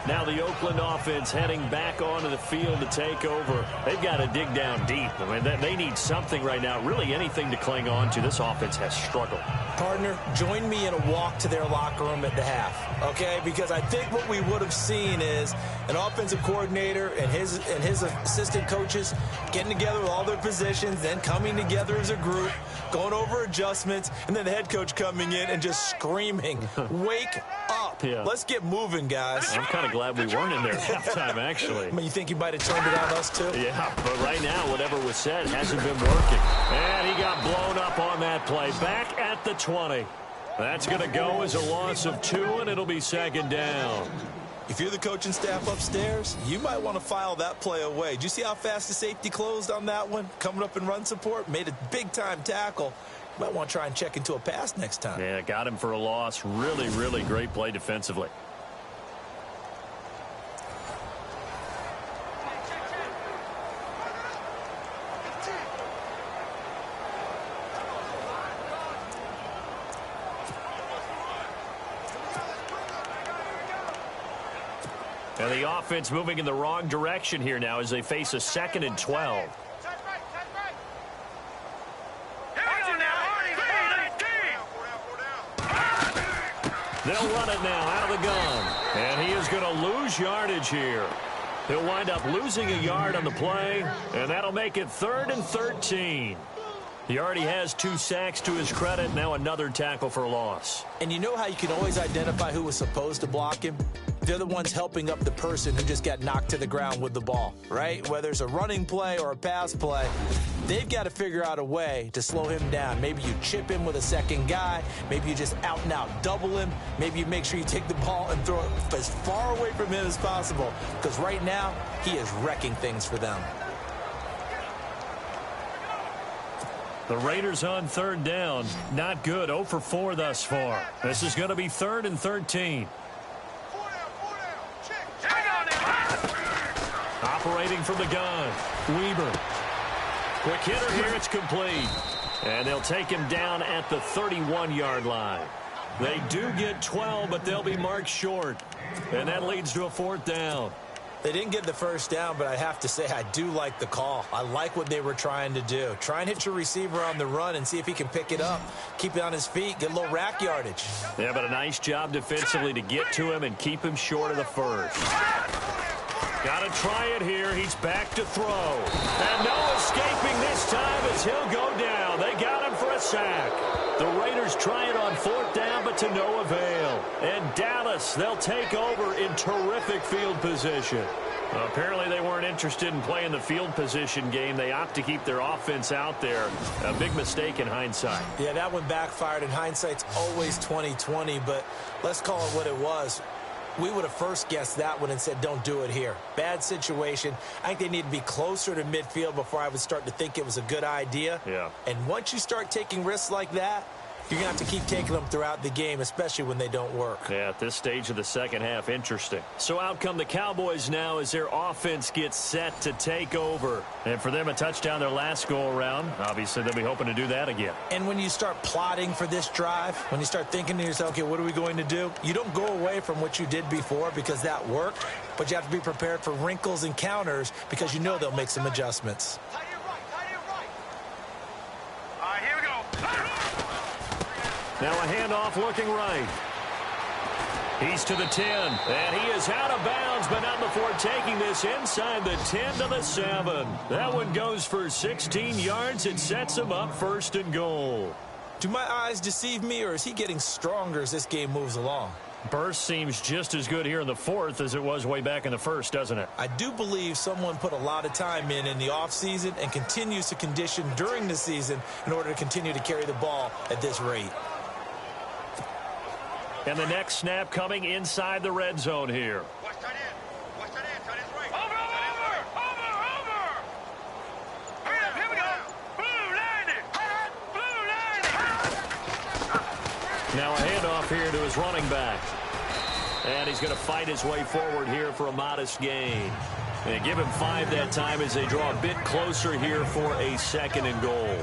Now the Oakland offense heading back onto the field to take over. They've got to dig down deep. I mean, they need something right now, really anything to cling on to. This offense has struggled. Partner, join me in a walk to their locker room at the half, okay? Because I think what we would have seen is an offensive coordinator and his assistant coaches getting together with all their positions, then coming together as a group, going over adjustments, and then the head coach coming in and just screaming, wake up. Yeah. Let's get moving, guys. I'm kind of glad we weren't in there at halftime, actually. I mean, you think you might have turned it on us, too? Yeah, but right now, whatever was said hasn't been working. And he got blown up on that play. Back at the 20. That's going to go as a loss of 2, and it'll be second down. If you're the coaching staff upstairs, you might want to file that play away. Did you see how fast the safety closed on that one? Coming up in run support, made a big-time tackle. You might want to try and check into a pass next time. Yeah, got him for a loss. Really, really great play defensively. And the offense moving in the wrong direction here now as they face a 2nd and 12. They'll run it now out of the gun. And he is going to lose yardage here. He'll wind up losing a yard on the play, and that'll make it 3rd and 13. He already has 2 sacks to his credit. Now another tackle for a loss. And you know how you can always identify who was supposed to block him? They're the ones helping up the person who just got knocked to the ground with the ball, right? Whether it's a running play or a pass play, they've got to figure out a way to slow him down. Maybe you chip him with a second guy. Maybe you just out and out double him. Maybe you make sure you take the ball and throw it as far away from him as possible, because right now he is wrecking things for them. The Raiders on third down. Not good. 0 for 4 thus far. This is going to be 3rd and 13. Operating from the gun. Weaver. Quick hitter here. It's complete. And they'll take him down at the 31-yard line. They do get 12, but they'll be marked short. And that leads to a 4th down. They didn't get the first down, but I have to say I do like the call. I like what they were trying to do. Try and hit your receiver on the run and see if he can pick it up. Keep it on his feet. Get a little rack yardage. Yeah, but a nice job defensively to get to him and keep him short of the first. Got to try it here. He's back to throw. And no escaping this time as he'll go down. They got him for a sack. The Raiders try it on 4th down, but to no avail. And Dallas, they'll take over in terrific field position. Apparently they weren't interested in playing the field position game. They opt to keep their offense out there. A big mistake in hindsight. Yeah, that one backfired. And hindsight's always 20/20, but let's call it what it was. We would have first guessed that one and said, don't do it here. Bad situation. I think they need to be closer to midfield before I would start to think it was a good idea. Yeah. And once you start taking risks like that, you're going to have to keep taking them throughout the game, especially when they don't work. Yeah, at this stage of the second half, interesting. So out come the Cowboys now as their offense gets set to take over. And for them, a touchdown their last go-around. Obviously, they'll be hoping to do that again. And when you start plotting for this drive, when you start thinking to yourself, okay, what are we going to do? You don't go away from what you did before because that worked, but you have to be prepared for wrinkles and counters because you know they'll make some adjustments. Now a handoff looking right. He's to the 10, and he is out of bounds, but not before taking this inside the 10 to the 7. That one goes for 16 yards. It sets him up 1st and goal. Do my eyes deceive me, or is he getting stronger as this game moves along? Burst seems just as good here in the 4th as it was way back in the 1st, doesn't it? I do believe someone put a lot of time in the offseason and continues to condition during the season in order to continue to carry the ball at this rate. And the next snap coming inside the red zone here. Watch that in. Watch that in. That is right. Over. Hurry up. Here we go. Blue line. Now a handoff here to his running back. And he's going to fight his way forward here for a modest gain. And give him 5 that time as they draw a bit closer here for a 2nd and goal.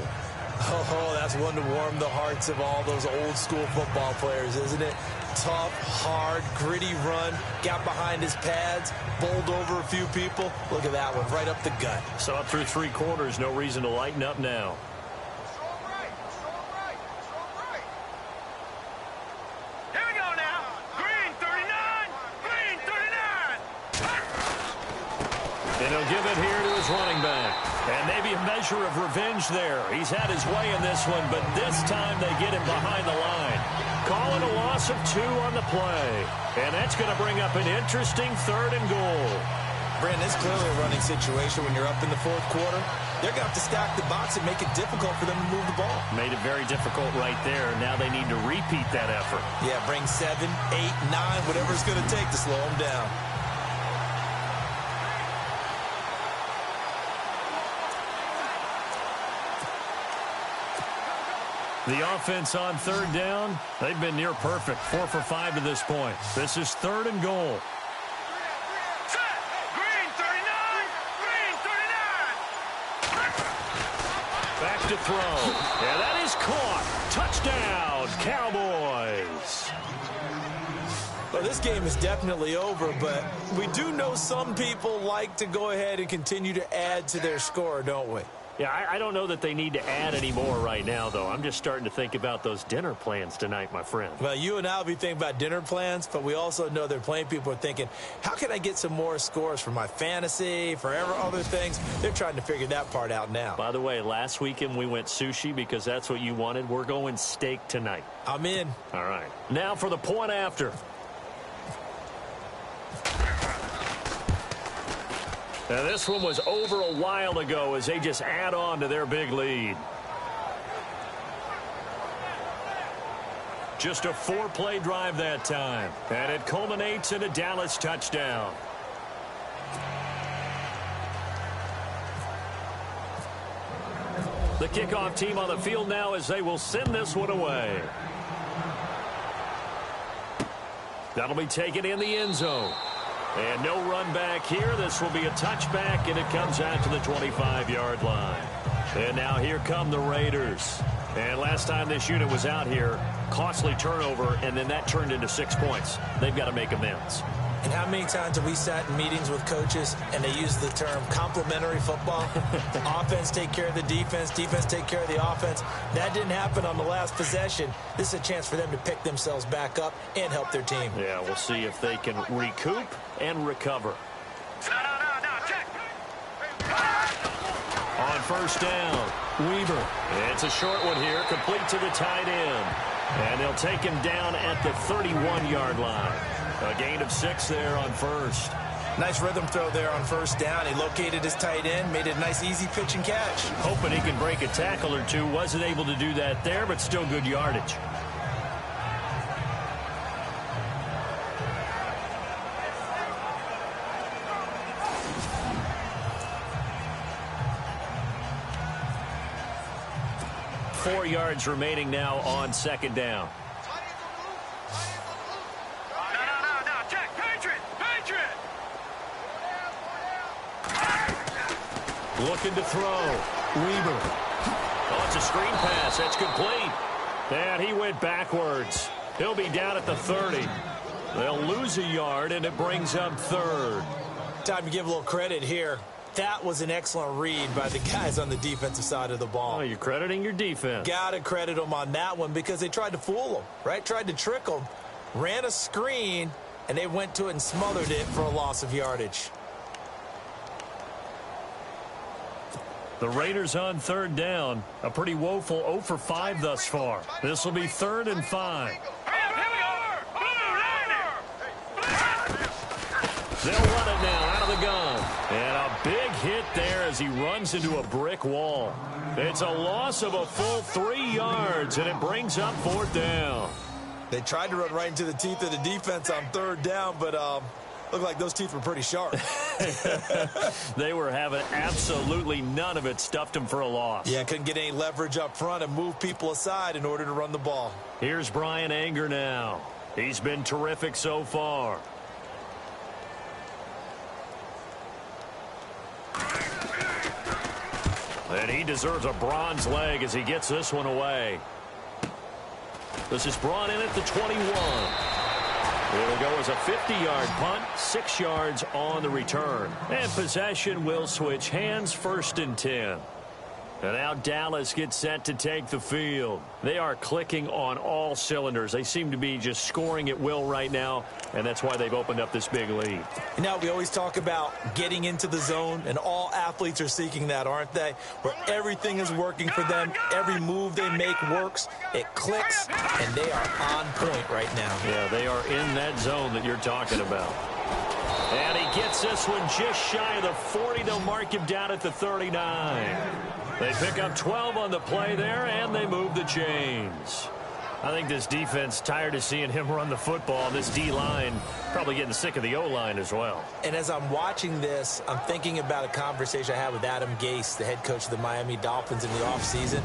Oh, that's one to warm the hearts of all those old school football players, isn't it? Tough, hard, gritty run, got behind his pads, bowled over a few people. Look at that one, right up the gut. So up through 3 quarters, no reason to lighten up now. Here we go now. Green 39. Green 39. And he'll give it here to his running back. And maybe a measure of revenge there. He's had his way in this one, but this time they get him behind the line. Calling a loss of 2 on the play. And that's going to bring up an interesting 3rd and goal. Brandon, it's clearly a running situation when you're up in the 4th quarter. They're going to have to stack the box and make it difficult for them to move the ball. Made it very difficult right there. Now they need to repeat that effort. Yeah, bring 7, 8, 9, whatever it's going to take to slow them down. The offense on 3rd down, they've been near perfect. 4 for 5 to this point. This is 3rd and goal. Set. Green 39. Green 39. Back to throw. And that is caught. Touchdown, Cowboys. Well, this game is definitely over, but we do know some people like to go ahead and continue to add to their score, don't we? Yeah, I don't know that they need to add any more right now, though. I'm just starting to think about those dinner plans tonight, my friend. Well, you and I will be thinking about dinner plans, but we also know they're playing people are thinking, how can I get some more scores for my fantasy, for other things? They're trying to figure that part out now. By the way, last weekend we went sushi because that's what you wanted. We're going steak tonight. I'm in. All right. Now for the point after. Now this one was over a while ago as they just add on to their big lead. Just a 4-play drive that time. And it culminates in a Dallas touchdown. The kickoff team on the field now as they will send this one away. That'll be taken in the end zone. And no run back here. This will be a touchback, and it comes out to the 25-yard line. And now here come the Raiders. And last time this unit was out here, costly turnover, and then that turned into 6 points. They've got to make amends. And how many times have we sat in meetings with coaches and they use the term complementary football? Offense take care of the defense, defense take care of the offense. That didn't happen on the last possession. This is a chance for them to pick themselves back up and help their team. Yeah, we'll see if they can recoup and recover. No, check. On first down, Weaver. It's a short one here, complete to the tight end. And they'll take him down at the 31-yard line. A gain of 6 there on first. Nice rhythm throw there on first down. He located his tight end, made it a nice easy pitch and catch. Hoping he can break a tackle or two. Wasn't able to do that there, but still good yardage. Four yards remaining now on second down. No, check. Patriot. Looking to throw. Weaver. Oh, it's a screen pass. That's complete. And he went backwards. He'll be down at the 30. They'll lose a yard, and it brings up third. Time to give a little credit here. That was an excellent read by the guys on the defensive side of the ball. Oh, you're crediting your defense. Got to credit them on that one because they tried to fool them, right? Tried to trick them, ran a screen, and they went to it and smothered it for a loss of yardage. The Raiders on third down. A pretty woeful 0 for 5 thus far. This will be 3rd and 5. They'll run it now out of the gun. And a big hit there as he runs into a brick wall. It's a loss of a full 3 yards, and it brings up 4th down. They tried to run right into the teeth of the defense on 3rd down, but looked like those teeth were pretty sharp. They were having absolutely none of it. Stuffed him for a loss. Yeah, couldn't get any leverage up front and move people aside in order to run the ball. Here's Brian Anger now. He's been terrific so far. And he deserves a bronze leg as he gets this one away. This is brought in at the 21. It'll go as a 50-yard punt, 6 yards on the return. And possession will switch hands, 1st and 10. And now Dallas gets set to take the field. They are clicking on all cylinders. They seem to be just scoring at will right now, and that's why they've opened up this big lead. You know, we always talk about getting into the zone, and all athletes are seeking that, aren't they? Where everything is working for them. Every move they make works. It clicks, and they are on point right now. Yeah, they are in that zone that you're talking about. And he gets this one just shy of the 40. They'll mark him down at the 39. They pick up 12 on the play there, and they move the chains. I think this defense tired of seeing him run the football. This D-line probably getting sick of the O-line as well. And as I'm watching this, I'm thinking about a conversation I had with Adam Gase, the head coach of the Miami Dolphins in the offseason.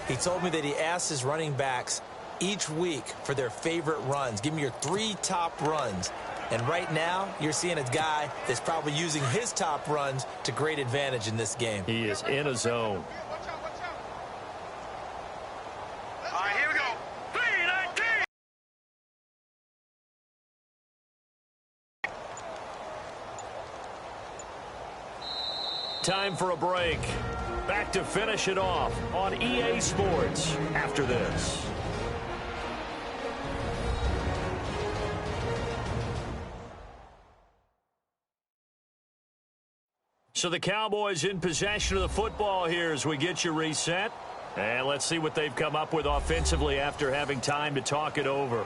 He told me that he asked his running backs each week for their favorite runs. Give me your 3 top runs. And right now, you're seeing a guy that's probably using his top runs to great advantage in this game. He is in a zone. All right, here we go. 3-19. Time for a break. Back to finish it off on EA Sports after this. So the Cowboys in possession of the football here as we get you reset. And let's see what they've come up with offensively after having time to talk it over.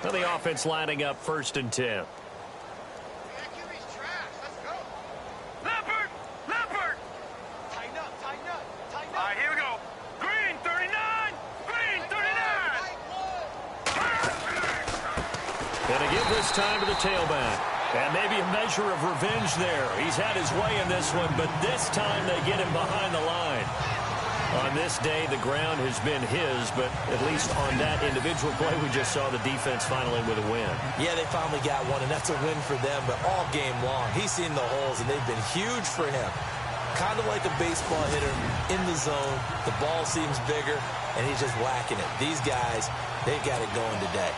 Now the offense lining up 1st and 10. Leopard. Tighten up. All right, here we go. Green 39. And to give this time to the tailback. And maybe a measure of revenge there. He's had his way in this one, but this time they get him behind the line. On this day, the ground has been his, but at least on that individual play, we just saw the defense finally with a win. Yeah, they finally got one, and that's a win for them, but all game long, he's seen the holes, and they've been huge for him. Kind of like a baseball hitter in the zone. The ball seems bigger, and he's just whacking it. These guys, they've got it going today.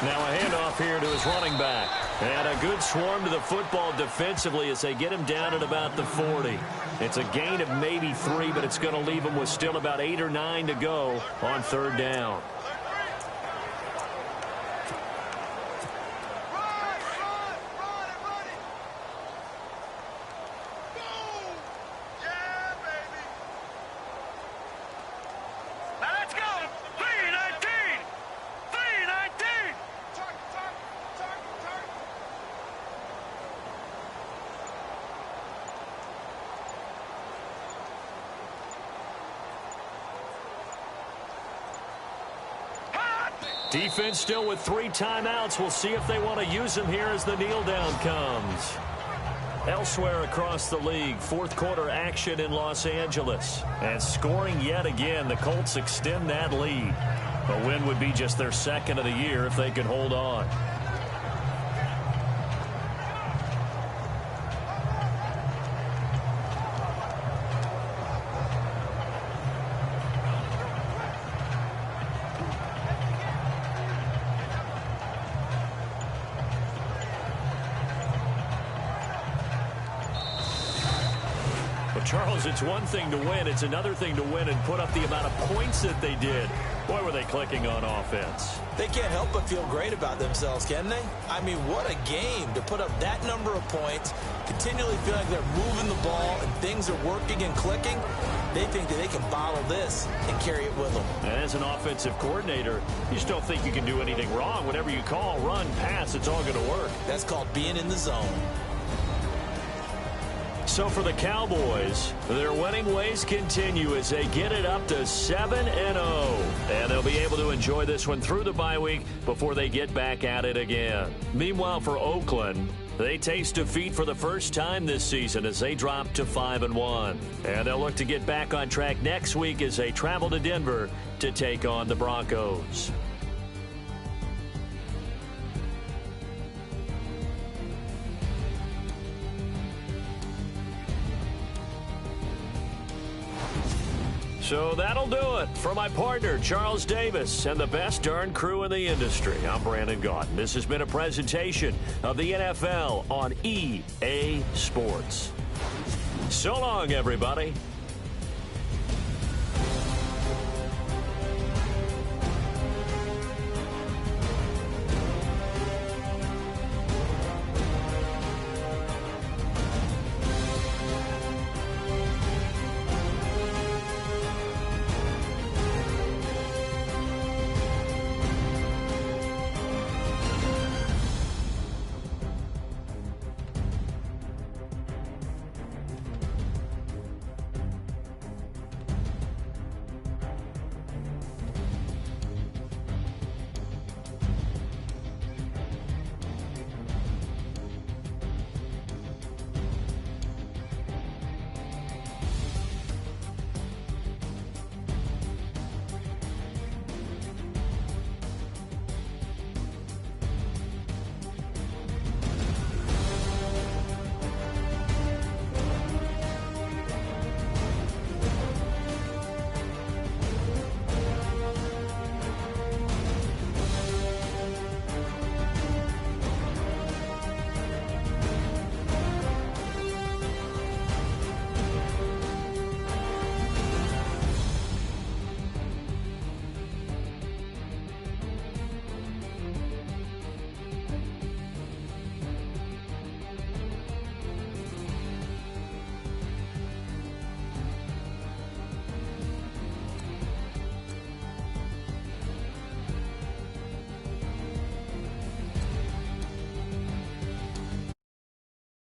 Now a handoff here to his running back. And a good swarm to the football defensively as they get him down at about the 40. It's a gain of maybe 3, but it's going to leave him with still about 8 or 9 to go on third down. Defense still with 3 timeouts. We'll see if they want to use them here as the kneel down comes. Elsewhere across the league, fourth quarter action in Los Angeles. And scoring yet again, the Colts extend that lead. A win would be just their second of the year if they could hold on. Charles, it's one thing to win. It's another thing to win and put up the amount of points that they did. Boy, were they clicking on offense. They can't help but feel great about themselves, can they? I mean, what a game to put up that number of points, continually feel like they're moving the ball and things are working and clicking. They think that they can bottle this and carry it with them. And as an offensive coordinator, you just don't think you can do anything wrong. Whatever you call, run, pass, it's all going to work. That's called being in the zone. So for the Cowboys, their winning ways continue as they get it up to 7-0. And they'll be able to enjoy this one through the bye week before they get back at it again. Meanwhile, for Oakland, they taste defeat for the first time this season as they drop to 5-1. And they'll look to get back on track next week as they travel to Denver to take on the Broncos. So that'll do it for my partner, Charles Davis, and the best darn crew in the industry. I'm Brandon Gaudin. This has been a presentation of the NFL on EA Sports. So long, everybody.